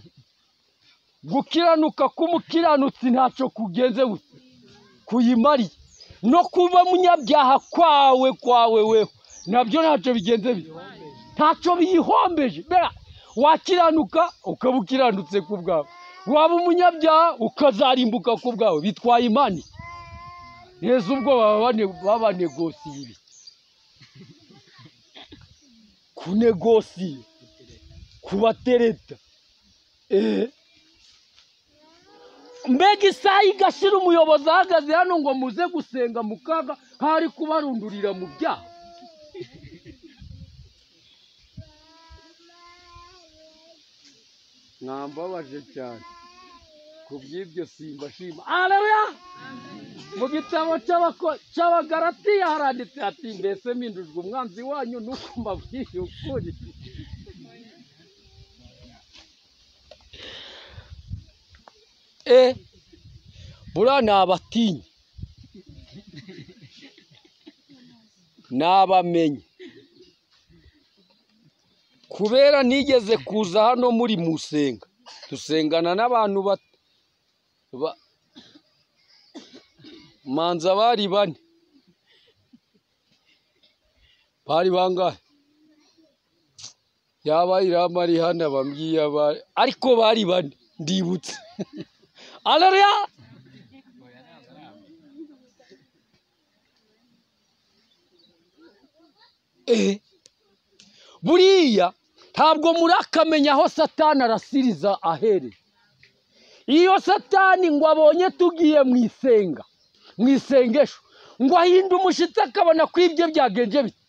gukiranuka k'umukiranutsi ntacyo kugenze kuyimariye no kuba munyabyaha kwawe weho nabyo ntacyo bigenze ntacyo biyihombeje bera wakiranuka ukabukiranutse ku bwawe waba umunyabyaha ukazarimbuka ku bwawe bitwaye Imana neza ubwo baba negosi ibi ku negosi kubatereta mbega isaha igashira umuyobozi ahagaze hano ngo muze gusenga mukaga hari kubarundurira mu byaha mwambabaje cyane kubyibyo simbashima haleluya mu gitabo cy'abagalatiya haranditse ati mbese mpindujwe umwanzi wanyu nuko mbabwiye ukuri buriya nabatinya nabamenye kubera nigeze kuza hano muri musenga dusengana n'abantu manza bari bane bari bangahe yaba iramari hano bambwiye ariko bari bane ndibutse haleluya buriya ntabwo murakamenya aho Satani arasiriza ahere iyo Satani ngo abonye tugiye mu isengesho ngo ahinde umushitsi akabona ko ibyo byagenje bite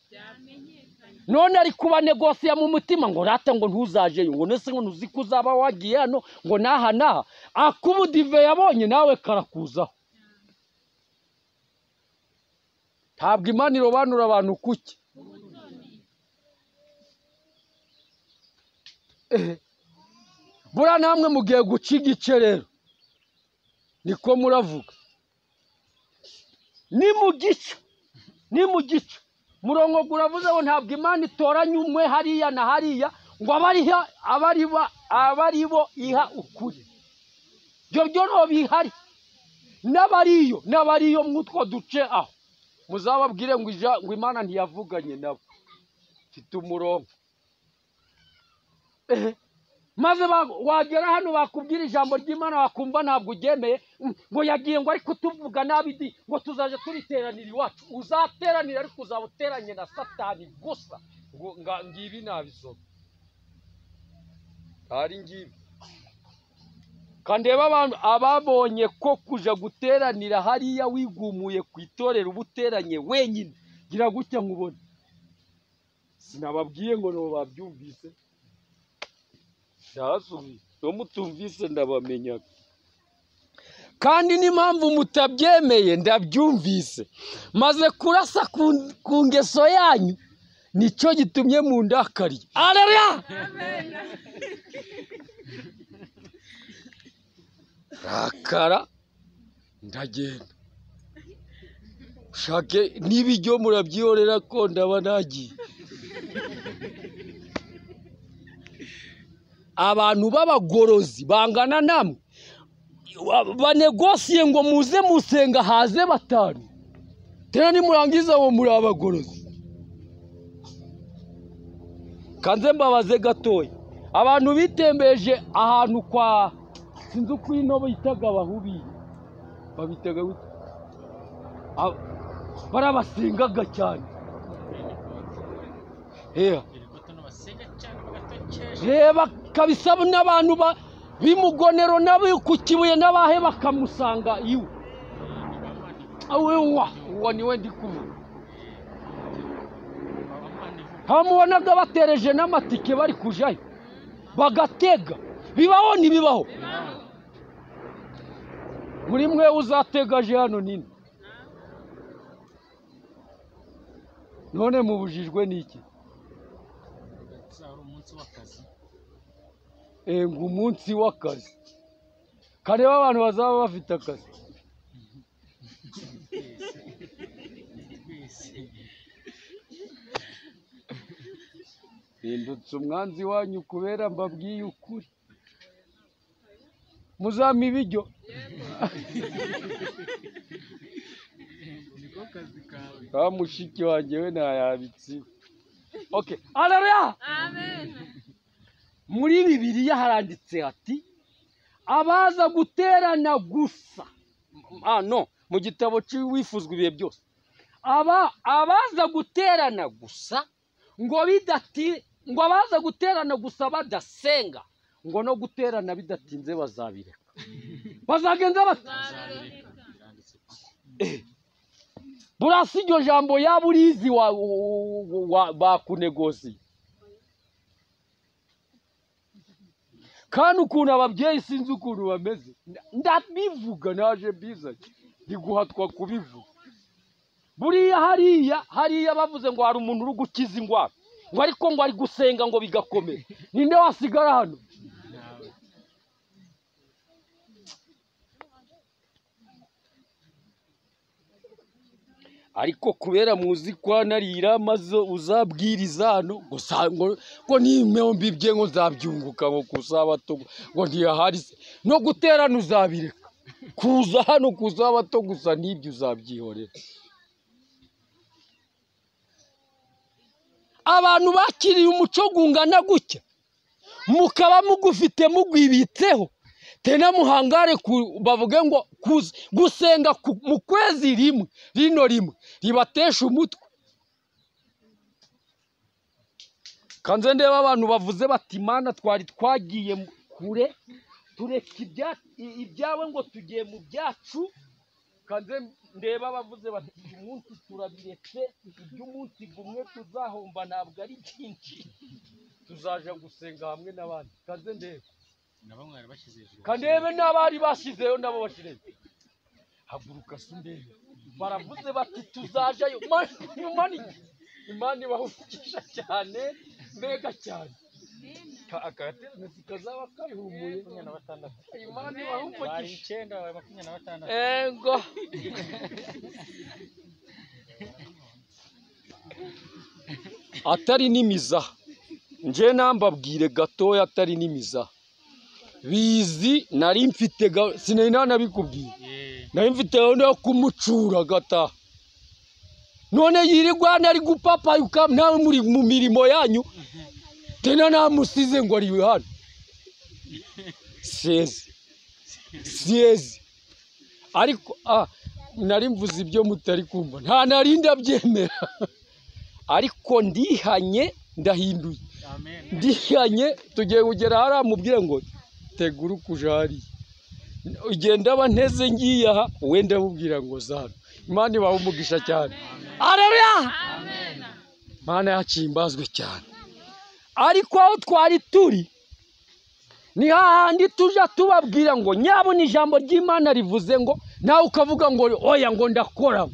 none ari kuba negosiya mu mutima ngo rata ngo ntuzajeyo ngo nese ngo nuzi kuzaba wagiye hano ngo naha akubudive yabonye nawe karakuzaho ntabwo Imana irobanura abantu kuki buriya namwe mugiye guca igice rero niko muravuga ni mu gice murongo guravuze ngo ntabwo Imana itoranya umwe hariya na hariya ngo abaribo iha ukuri byo no bihari n'abariyo mwutwo duce aho muzababwire ngo Imana ntiyavuganye nabo mfite umurongo maze wagera hano bakubwira ijambo ry'Imana wakumva ntabwo ugemeye ngo yagiye ngo ariko tuvuga nabidi ngo tuzaje turiteranira iwacu uzateranira ariko uzabuteranye na Satani gusa ngo ngibi nabisoma ari ngibi kandeba ababonye ko kuja guteranira hariya wigumuye kwitorera ubuteranye wenyine gira gutya nkubone sinababwiye ngo no babyumvise Shasubi no mutumvise ndabamenya kandi n'impamvu mutabyemeye ndabyumvise maze kurasa ku ngeso yanyu nicyo gitumye mu ndakariye haleluya rakara ndagenda shake n'ibijyo murabyihorera ko ndaba nagiye abantu b'abagorozi bangana namwe banegosiye ngo muze musenga haze 5 tena nimurangiza wo muri abagorozi kanze mbabaze gatoya abantu bitembeje ahantu kwa sinzi uko inobo yitaga bahubi babitaga barabasengaga cyane. Reba kabisa n'abantu bimugonero nabo ku Kibuye n'abahe bakamusanga iwe. Uwa niwe ndi kuvuga. Hamubonaga batereje n'amatike bari kujayo bagatega. Bibaho ntibibaho? Muri mwe uzategaje hano nini? None mubujijwe n'iki? Ngo umunsi w'akazi. Kareba abantu bazaba bafite akazi. Hindutse umwanzi wanyu kubera mbabwiye ukuri. Muzama ibiryo. Mushiki wanjye we ntayabitse. Okay. Haleluya. Amen. Muri Bibiliya haranditse ati abaza guterana gusa. No, mu gitabo cy'Uwifuzwa ibihe byose. Abaza guterana gusa ngo abaza guterana gusa badasenga ngo no guterana bidatinze bazabireka. Bazagenza bazabireka. Burasi iryo jambo yaburizi bakunegosi. Kandi ukuntu ababyeyi sinzi ukuntu bameze. Ndabivuga naje biza. Ndiguhatwa kubivuga. Buriya hariya bavuze ngo hari umuntu uri gukiza ingwara. Ngo ariko ngo ari gusenga ngo bigakomera. Ninde wasigara hano? Ariko kubera muzi kwa narira maze uzabwiriza hano ngo nimembi bye ngo zabyunguka ngo kusabato ngo ntiyahari no guterana uzabireka. Kuza hano kusabato gusa nibyo uzabyihorera. Abantu bakiriye umuco gungana gutya mukaba mugufite mugwibitseho tena muhangare bavuge ngo gusenga mu kwezi rimwe ribatesha umutwe. Kanze ndeba abantu bavuze bati Imana twari twagiye kure tureka ibyawe ngo tugiye mu byacu. Kanze ndeba bavuze bati umunsi turabiretse iby'umunsi gumwe tuzahomba ntabwo ari byinshi tuzaja gusenga hamwe n'abandi. Kanze ndeba nabamwe bashyize hejuru kandebe n'abari bashyizeyo nabo bashireze haguruka sindebe baravuze bati tuzajayo. Imana ibahukisha cyane mbega cyane. Akaterana kazaba kahumuye 26. Imana ibahukisha 9 ego. Atari n'imizaha. Nje nambabwire gatoya atari n'imizaha. Bizi nari mfite sinari bikubwiye. Nari mfite no kumucura gata. None yirirwa nari gupapayuka nawe muri mu mirimo yanyu. Tena namusize ngo ari hano. Siezi. Ariko nari mvuze ibyo mutari kumva. Nta narinda byemera. Ariko ndihanye ndahinduye. Amen. Ndihanye tugiye kugera hara mubwire ngo tegura kujari. Ugenda banteze ngiye aha wenda mubwira ngo zana. Imana ibahumugisha cyane. Haleluya. Amen. Mana yacimbazwe cyane. Ariko aho twari turi ni hahandi tuja tubabwira ngo nyabo ni ijambo ry'Imana rivuze ngo nawe ukavuga ngo oya ngo ndakora.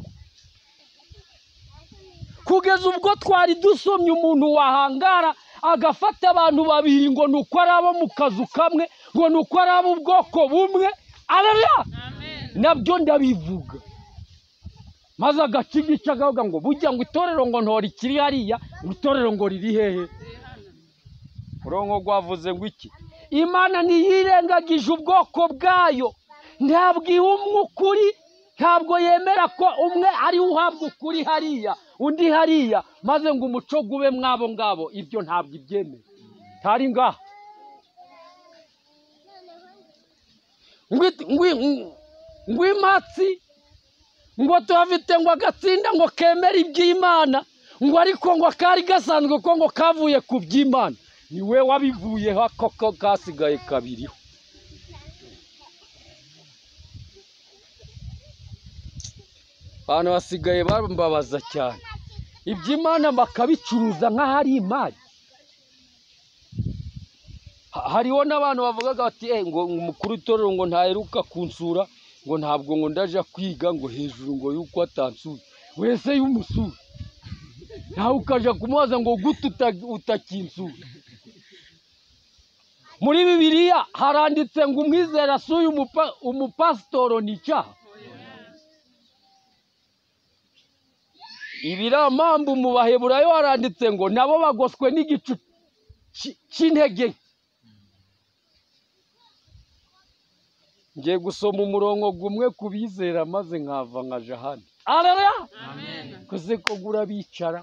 Kugeza ubwo twari dusomye umuntu wahangara agafata abantu babiri ngo nuko arabo mu kazu kamwe ngo nuko arabo ubwoko bumwe. Haleluya. Amen. Nabyo ndabivuga. Maze agacigica gavuga ngo bujya ngo itorero ngo ntori kiri hariya ngo itorero ngo riri hehe. Urongo gwavuze ngo iki? Imana niyirengagije ubwoko bwayo. Ntabwo ihumwe ukuri, ntabwo yemera ko umwe ari uhabwa ukuri hariya undi hariya maze ngo umuco gube mwabo ngabo. Ibyo ntabwo ibyemera. Tari ngaha ngwimatsi ngo tuhafite ngo agatsinda ngo kemera iby'Imana ngo ariko ngo kari gasanzwe ko ngo kavuye ku by'Imana. Ni we wabivuyeho ako kasigaye kabiriho. Abantu basigaye bambabaza cyane, iby'Imana bakabicuruza nk'ahari imari. Hariho n'abantu bavugaga bati ngo umukuru w'itorero ngo ntaheruka kunsura, ngo ntabwo ngo ndaja kwiga ngo hejuru ngo yuko atansura. Wese y'umusura nawe ukaja kumubaza ngo gute utakinsura. Muri Bibiliya haranditse ngo umwizera asuye umupasitoro ni icyaha. Ibiramambu mu Baheburayo haranditse ngo nabo bagoswe n'igicu cy'intege. Ngiye gusoma umurongo gumwe kubizera maze nkava nkaja ahandi. Aleluya, amen. Kuze ko gura bicara.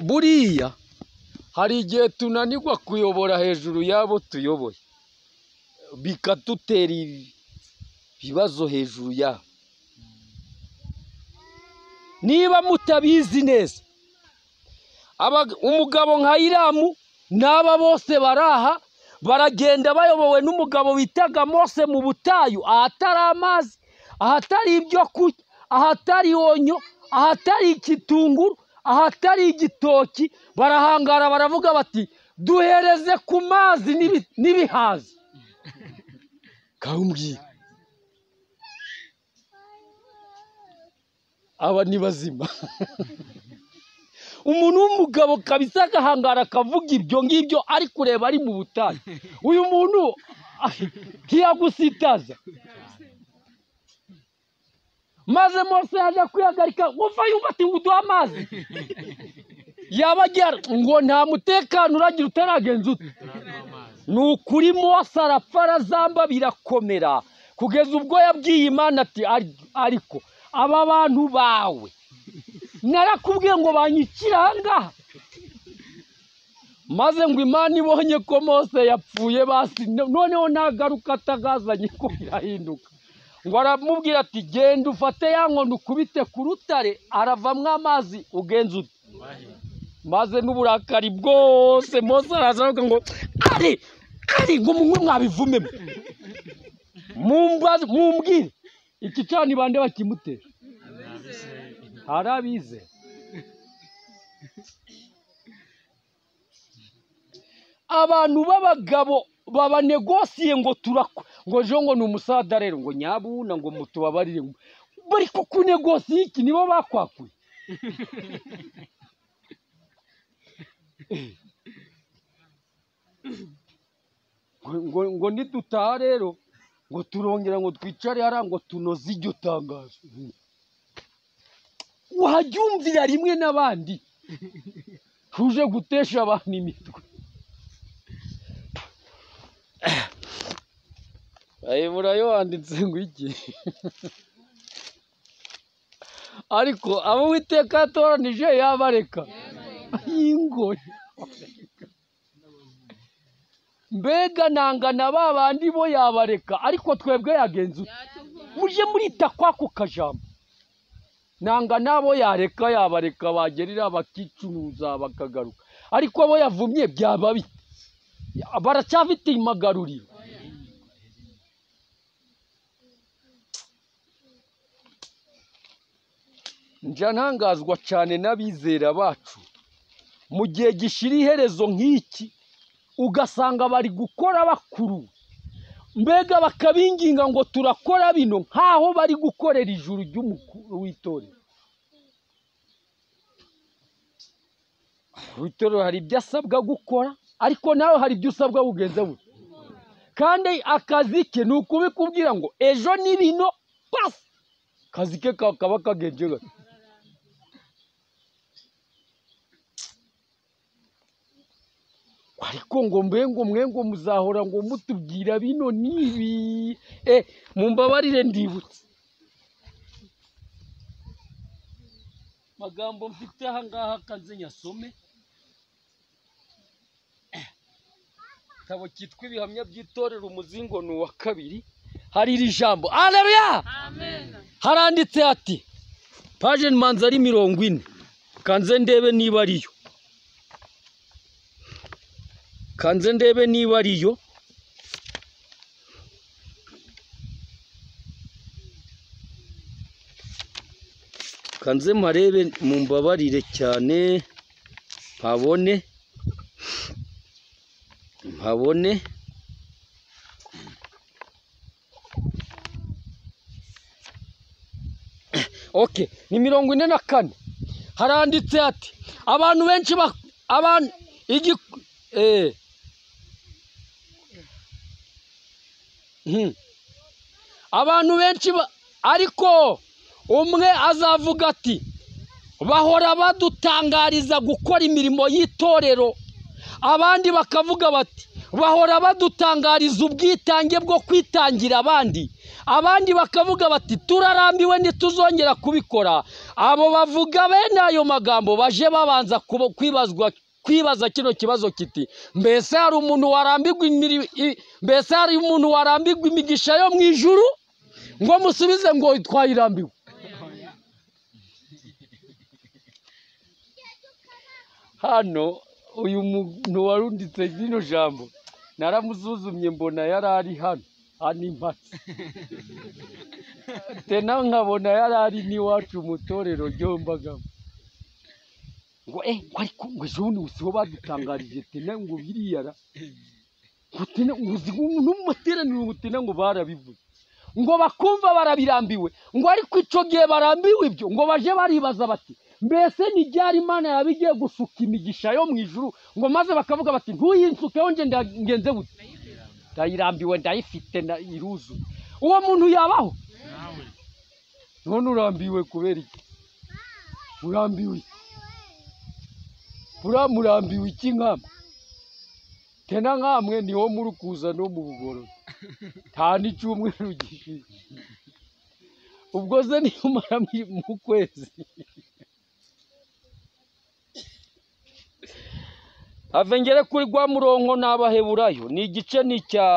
Buriya hari igihe tunanirwa kuyobora hejuru yabo tuyoboye, bikatutera ibibazo hejuru yabo. Niba mutabizi neza, umugabo nka Iramu n'aba bose baraha baragenda bayobowe n'umugabo witaga Mose mu butayu, ahatari amazi, ahatari ibyo kurya, ahatari onyo, ahatari ikitunguru, ahatari igitoki. Barahangara baravuga bati duhereze ku mazi n'ibihaza. Kaumbwira aba ni bazima. Umuntu w'umugabo kabisa agahangara akavuga ibyo ngibyo ari kureba ari mu butayu. Uyu muntu ntiyagusitaza. Maze Mose yaje kwihagarika, uva yubati ngo uduhe amazi. Yabagira ngo nta mutekano uragira utaragenza ute. Nukuri Mose arapfa arazamba birakomera, kugeza ubwo yabwiye Imana ati ariko aba bantu bawe narakubwiye ngo banyikira ahangaha. Maze ngo Imana ibonye ko Mose yapfuye basi noneho nagaruka atagazanye ko birahinduka, ngo aramubwira ati genda ufate ya nkono ukubite ku rutare aravamwo amazi ugenza ute. Maze n'uburakari bwose Mose araza avuga ngo ari ngo mumwe mwabivumemo, mumbwire iki cyane bande bakimutera. Harabize abantu b'abagabo babanegosiye ngo turakwa ngo ejo ngo ni umusada rero ngo nyabuna ngo mutubabarire, bari kukunegosiye iki? Nibo bakwakuye. ngo nidutaha rero ngo turongera ngo twicare hariya ngo tunoze iryo tangazo. Wajyumvira rimwe n'abandi uje gutesha abantu imitwe. Baheburayo wanditse ngo iki? Ariko abo Uwiteka yatoranije yabareka. Ingone mbega nangana babandi bo yabareka, ariko twebwe yagenze muje murita kwako kajambo. Nanga nabo yareka yabareka, bagerira bakicuruza bakagaruka, ariko abo yavumye byaba bite? Baracyafite imagaruriro. Nja ntangazwa cyane n'abizera bacu mu gihe gishira iherezo nk'iki, ugasanga bari gukora bakuru, mbega bakabinginga ngo turakora bino nkaho bari gukorera ijuru ry'umukuru w'itorero. W'itorero hari ibyo asabwa gukora, ariko nawe hari ibyo usabwa kugenza bute. Kandi akazi ke ni ukubikubwira ngo ejo ni bino pasi, akazi ke kakaba kagenje gato. Ariko ngo mwe ngo muzahora ngo mutubwira bino nibi. Mumbabarire ndibutse magambo mfite aha ngaha, kaze nyasome. igitabo cyitwa ibihamya by'itorero umuzingo ni uwa 2 hari iri jambo haleluya amen haranditse ati page manza ari 40 kanze ndebe niba ariyo kanze marebe mumbabarire cyane mpabone okay ni 44 haranditse ati abantu benshi abantu benshi ariko umwe azavuga ati bahora badutangariza gukora imirimo y'itorero, abandi bakavuga bati bahora badutangariza ubwitange bwo kwitangira abandi bakavuga bati turarambiwe ntituzongera kubikora. Abo bavuga bene ayo magambo baje babanza kwibaza kino kibazo kiti mbese hari umuntu warambirwa imigisha yo mu ijuru ngo musubize ngo twayirambiwe. Hano uyu muntu warunditse zino jambo naramuzuzumye mbona yarari hano impatse tena nkabona yarari niwacu mutorero ryombagamo ngo ariko ngo jone usiho badutangarije tena ngo biriyara gutena n'umuteraniro gutena ngo barabivuze ngo bakumva barabirambiwe ngo ariko ico gihe barambiwe ibyo ngo baje baribaza bati mbese ni ryari Imana yabigiye gusuka imigisha yo mu ijuru ngo maze bakavuga bati ntuyinsukeho nje ngenze bute ndayirambiwe ndayifite iruzu. Uwo muntu yabaho none urambiwe kubera iki? Murambiwe iki nkama tena nkamwe niho muri kuza no mu bugoro nta n'icyumweru gishize ubwo ze niyo mara mu kwezi. Avengere kuri gwa murongo n'Abaheburayo ni igice ni cya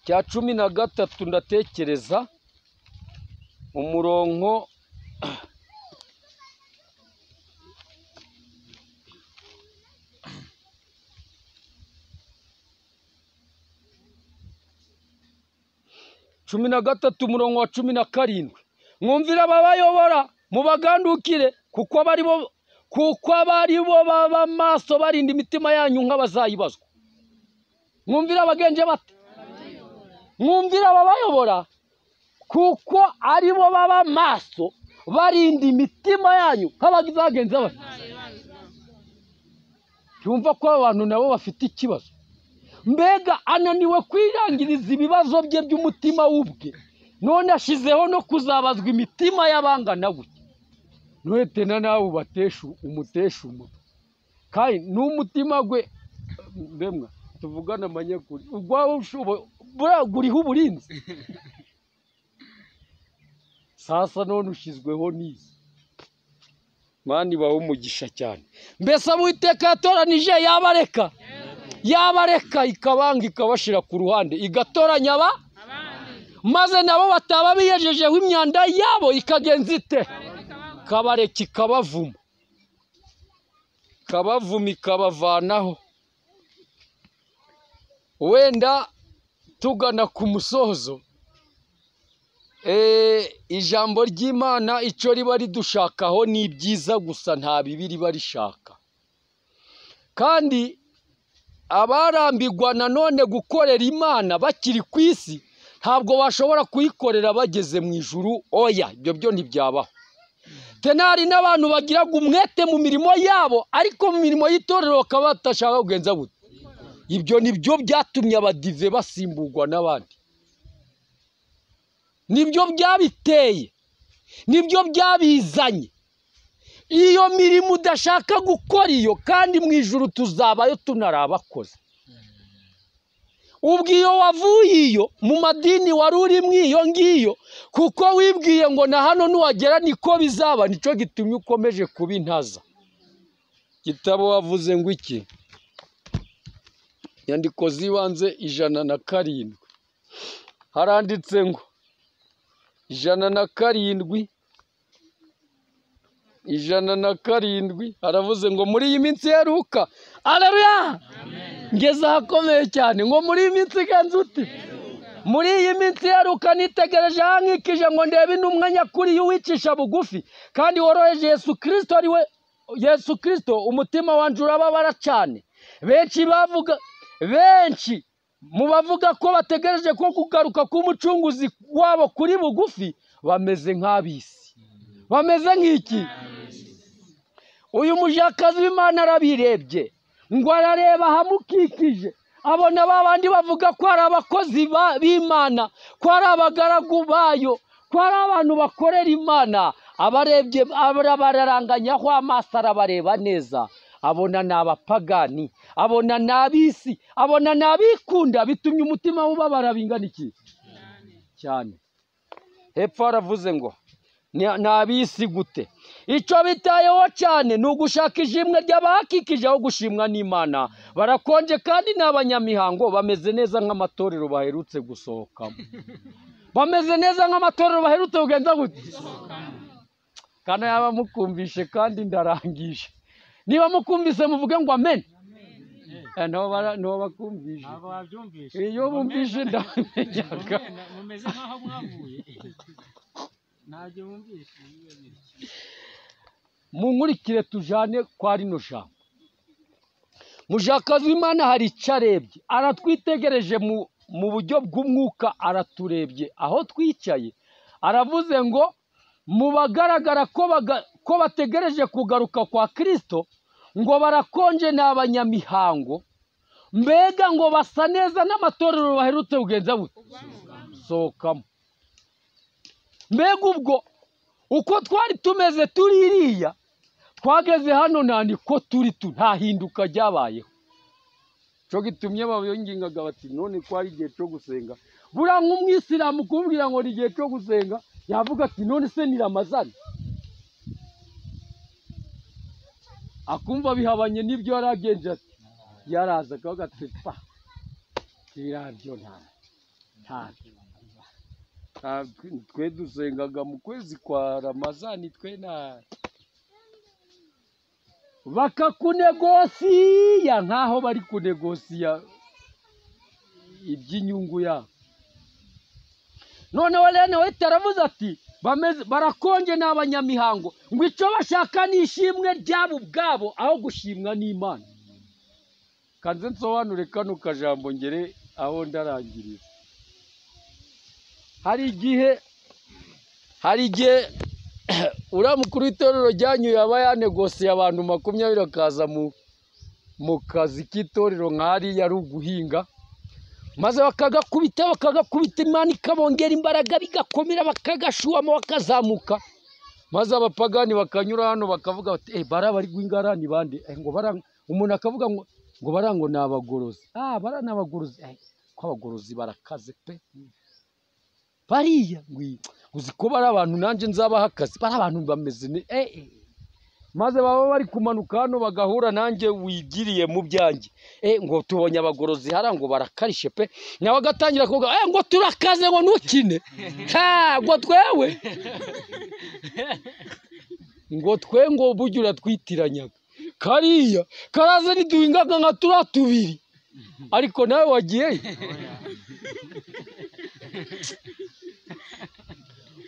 13 ndatekereza umurongo umurongo wa 17 mwumvira ababayobora mubagandukire kuko abari bo baba maso barinda imitima yanyu nk'abazayibazwa. Mwumvira abagenje bate? Mwumvira ababayobora kuko ari bo baba maso barinda imitima yanyu nk'abazagenza bate. Cyumva ko abantu nabo bafite ikibazo, mbega ananiwe kwirangiriza ibibazo bye by'umutima wubwe none ashizeho no kuzabazwa imitima y'abangana we. Nwetena nawe umutesha umutwe kandi n'umutima gwe mbemwa tuvugana amanyakuri ubwawe guriho uburinzi sasa none ushizweho n'izi mani baho umugisha cyane. Mbese Uwiteka yatoranije yabareka ikabanga ikabashira ku ruhande igatoranya maze nabo bataba biyejejeho imyanda yabo ikagenza ite kabareka ikabavuma ikabavanaho. Wenda tugana ku musozo ijambo ry'Imana icyo riba ridushakaho ni byiza gusa nta bibi riba rishaka, kandi abarambirwa nanone gukorera Imana bakiri ku isi ntabwo bashobora kuyikorera bageze mu ijuru. Oya, ibyo byo ntibyabaho. Tenari n'abantu bagiraga umwete mu mirimo yabo ariko mu mirimo y'itorero bakaba batashaka kugenza bute. Ibyo nibyo byatumye abadive basimburwa n'abandi, nibyo byabiteye, nibyo byabizanye. Iyo mirimo udashaka gukora iyo kandi mu ijuru tuzabayo tunarabakoze. Ubwiyo wavuye iyo mu madini wari uri mwiyo ngiyo kuko wibwiye ngo na hano nuwagera niko bizaba, nico gitumye ukomeje kuba intaza. Gitabo wavuze ngo iki? Nyandiko z'ibanze 107 haranditse ngo 107 haravuze ngo muri iyi minsi heruka. Haleluya, ngeze ahakomeye cyane ngo muri iyi minsi igenze ute? Muri iyi minsi heruka nitegereje hankikije ngo ndebe intumwa nyakuri y'uwicisha bugufi kandi woroheje Yesu Kristo, ari we Yesu Kristo. Umutima wanje urababara cyane. Benshi mu bavuga ko bategereje ko kugaruka k'umucunguzi wabo kuri bugufi bameze nk'abisi. Bameze nk'iki? Uyu mujakazi w'Imana arabirebye ngo arareba hamukikije, abona babandi bavuga ko ari abakozi b'Imana, ko ari abagaragu bayo, ko ari abantu bakorera Imana. Abarebye bararanganyaho amaso, arabareba neza, abona ni abapagani, abona ni abisi, abona ni abikunda. Bitumye umutima ubabara bingana iki cyane. Hepfo haravuze ngo ni abisi gute? Icyo bitayeho cyane ni ugushaka ishimwe ry'abahakikije aho gushimwa n'Imana. Barakonje kandi ni abanyamihango, bameze neza nk'amatorero baherutse gusohokamo. Bameze neza nk'amatorero baherutse kugenza gute? Kana yaba mukumvishe kandi ndarangije. Niba mukumvise muvuge ngo amen. No bakumvishe. Abo babyumvishe. Iyo bumvishe ndamenyaga. Mumeze nkaho mwavuye. Ntabyo bumvishe. Munkurikire tujane kwa rino jambo. Mujakazi w'Imana hari icyo arebye, aratwitegereje mu buryo bw'umwuka, araturebye aho twicaye. Aravuze ngo mu bagaragara ko bategereje kugaruka kwa Kristo ngo barakonje ni abanyamihango, mbega ngo basa neza n'amatorero baherutse kugenza sohokamo. Mbega ubwo uko twari tumeze tuririya twageze hano niko turi nta hinduka ryabayeho. Cyo gitumye bayongingaga bati none ko ari igihe cyo gusenga. Buriya nk'umwisilamu kumbwira ngo ni igihe cyo gusenga, yavuga ati none se ni Ramazani. Akumva bihabanye n'ibyo yaragenje ati yaraza akavuga ati pa kirabyo twe dusengaga mu kwezi kwa Ramazani twe bakakunegosiya nkaho bari kunegosiya iby'inyungu yabo. Noneho rero we taravuze ati barakonje n'abanyamihango ngo icyo bashaka ni ishimwe ryabo ubwabo aho gushimwa n'Imana. Kanze nsobanure kano kajambo ngere aho ndarangiriza. Hari igihe uriya mukuru w'itorero ryanyu yaba yanegosiye abantu 20 akaza mu kazi k'itorero nk'ari yari uguhinga, maze bakagakubita Imana ikabongera imbaraga bigakomera, bakagashuhamo bakazamuka, maze abapagani bakanyura hano bakavuga bati bari guhingarani bande ngo umuntu akavuga ngo barango ni abagorozi. Bara ni abagorozi, ko abagorozi barakaze pe. Bariya uzi ko bari abantu nanjye nzabaha akazi, bari abantu bameze maze baba bari kumanuka hano bagahura nanjye wigiriye mu byanjye ngo tubonye abagorozi harango barakarishe pe. Nawe agatangira kuvuga ngo turakaze ngo ntukine ngo twewe ngo burya uratwitiranyaga kariya karaza niduhingaga nka turatubiri ariko nawe wagiye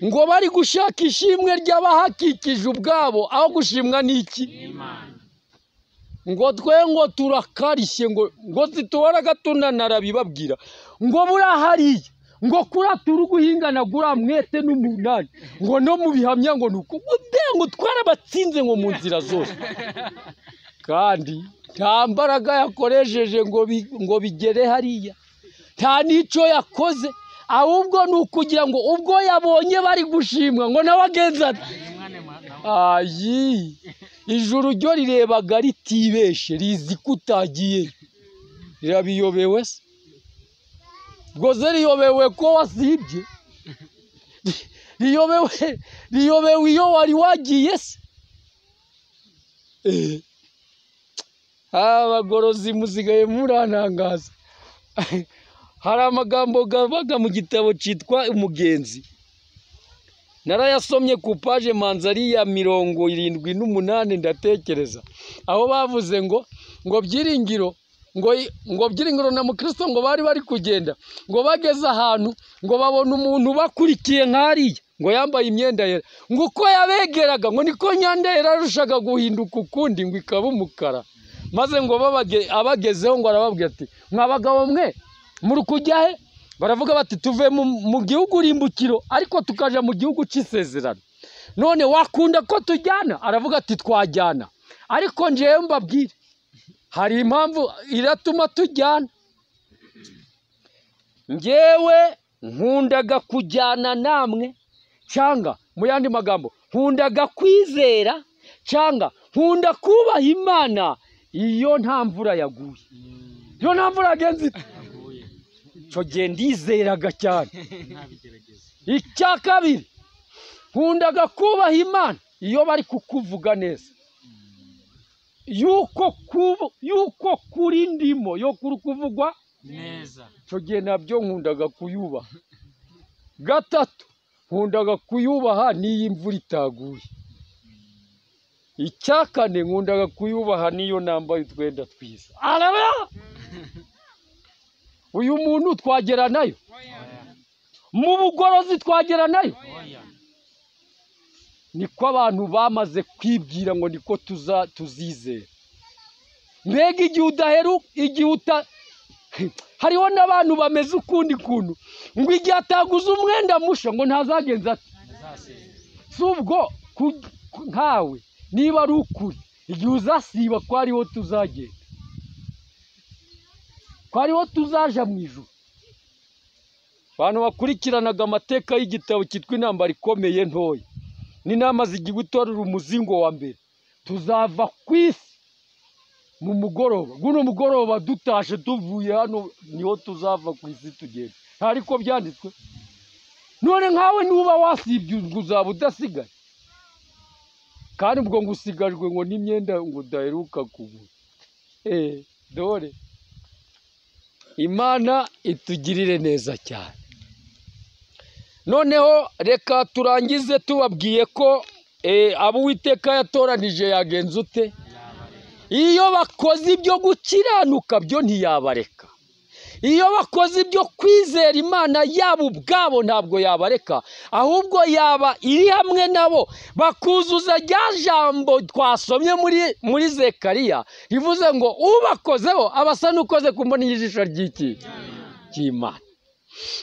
ngo bari gushaka ishimwe ry'abahakikije ubwabo aho gushimwa n'iki ngo ngo turakarishye ngo zitubara gatunanara bibabwira ngo burahariye ngo kuratura guhingana gura mwete n'umunani ngo no mu bihamya ngo nuko ngo twarabatsinze ngo mu nzira zose kandi nta mbaraga yakoresheje ngo bigere hariya, nta nico yakoze, ahubwo nukugira ngo ubwo yabonye bari gushimwa ngo nawe agenza ijuru ryo rirebaga ritibeshe rizi kutagiye rirabiyobewe se rwose riyobewe ko wasibye riyobewe iyo wari wagiye se abagorozi musigaye murantangaza. Hari amagambo gabaga mu gitabo cyitwa Umugenzi, narayasomye ku paje manzari ya 78 ndatekereza, aho bavuze ngo byiringiro ngo byiringiro na mukristo ngo bari kugenda, ngo bageze ahantu ngo babona umuntu bakurikiye nkariya, ngo yambaye imyenda yera, ngo uko yabegeraga ngo niko nyanda yararushaga guhinduka ukundi, ngo ikaba umukara. Maze ngo abagezeho ngo arababwira ati, mwabagabo mwe muri kujya he? Baravuga bati, tuve mu gihugu rimbukiro ariko tukaja mu gihugu cy'isezerano, none wakunda ko tujyana? Aravuga ati, twajyana, ariko njewe mbabwire hari impamvu iratuma tujyana. Njewe nkundaga kujyana namwe, cyangwa mu yandi magambo nkundaga kwizera, cyangwa nkunda kubaha Imana iyo nta mvura yaguye. Iyo nta mvura yagenze cyo gihe ndizeraga cyane. Icya kabiri, nkundaga kubaha Imana iyo bari kukuvuga neza, yuko kuri ndimo yo kuri kuvugwa neza, cyo gihe nabyo nkundaga kuyubaha. Gatatu, nkundaga kuyubaha n'iyo imvura itaguye. Icya kane, nkundaga kuyubaha niyo nambaye utwenda twiza. Araba uyu muntu twagera nayo mu bugorozi, twagera nayo. Niko abantu bamaze kwibwira ngo niko tuzizera. Mbega igihe udaheru, hariho n'abantu bameze ukundi kuntu, ngo igihe ataguze umwenda musha ngo ntazagenza ati. Si ubwo nkawe niba ari ukuri, igihe uzasiba ko ariho tuzagenda, ko ariho tuzaja mu ijuru. Abantu bakurikiranaga amateka y'igitabo cyitwa Intambara Ikomeye Ntoya, n'inama zigiye gutorera umuzingo wa mbere, tuzava ku isi mu mugoroba. Guno mugoroba dutashe tuvuye hano niho tuzava ku isi tugenda, ariko byanditswe. None nkawe nuba wasibye uzaba udasigaye, kandi ubwo ngo usigajwe ngo n'imyenda ngo udaheruka kugura. Dore Imana itugirire neza cyane. Noneho reka turangize tubabwiye ko abo Uwiteka yatoranije yagenza ute? Iyo bakoze ibyo gukiranuka byo ntiyabareka. Iyo bakoze ibyo kwizera Imana yabo ubwabo ntabwo yabareka, ahubwo yaba iri hamwe nabo bakuzuza rya jambo twasomye muri Zekariya rivuze ngo ubakozeho abasa n'ukoze ku mboni y'ijisho ry'Imana.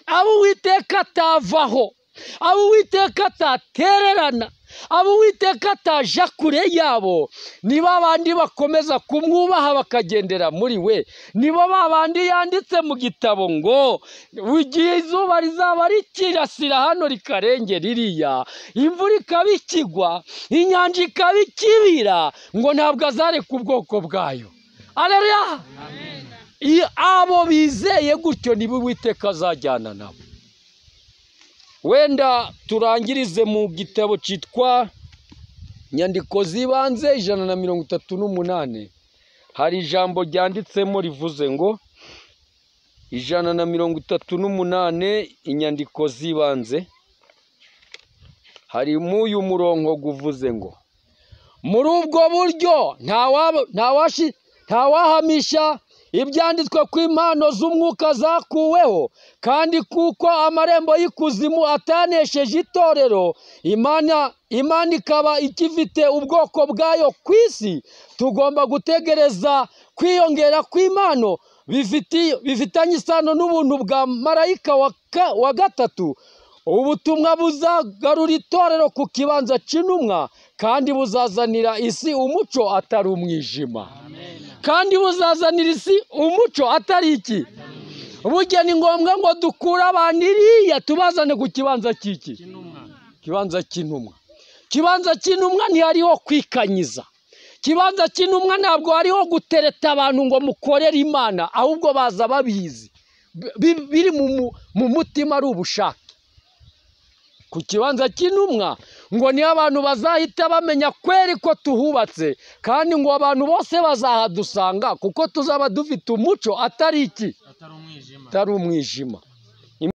Abo Uwiteka atavaho, abo Uwiteka atatererana, abo Uwiteka ataja kure yabo, nibo abandi bakomeza kumwubaha bakagendera muri we. Nibo babandi yanditse mu gitabo ngo igihe izuba rizaba rikirasira hano rikarengera iriya, imvura ikaba ikigwa, inyanja ikaba ikibira, ngo ntabwo azareka ubwoko bwayo. Aleluya! Abo bizeye gutyo nibo Uwiteka azajyana nabo. Wenda turangirize mu gitabo cyitwa Inyandiko z'ibanze 138. Hari ijambo ryanditsemo rivuze ngo 138 inyandiko z'ibanze, hari uyu murongo guvuze ngo muri ubwo buryo ntawahamisha ibyanditswe ku impano z'umwuka zakuweho, kandi kuko amarembo y'ikuzimu atanesheje itorero, Imana ikaba ikifite ubwoko bwayo ku isi. Tugomba gutegereza kwiyongera kw'impano bifitanye isano n'ubuntu bwa marayika wa gatatu. Ubutumwa buzagarura itorero ku kibanza cy'intumwa, kandi buzazanira isi umuco atari umwijima. Kandi buzazanira isi umuco atari iki? Burya ni ngombwa ngo dukure abantu iriya tubazane ku kibanza cy'iki? Kibanza cy'intumwa. Kibanza cy'intumwa ntihariho kwikanyiza. Kibanza cy'intumwa ntabwo hariho gutereta abantu ngo mukorere Imana, ahubwo baza babizi, biri mu mutima ari ubushake. Ku kibanza cy'intumwa ngo niyo abantu bazahita bamenya kweri ko tuhubatse kandi ngo abantu bose bazahadusanga kuko tuzaba dufite umuco atari iki, atari umwijima.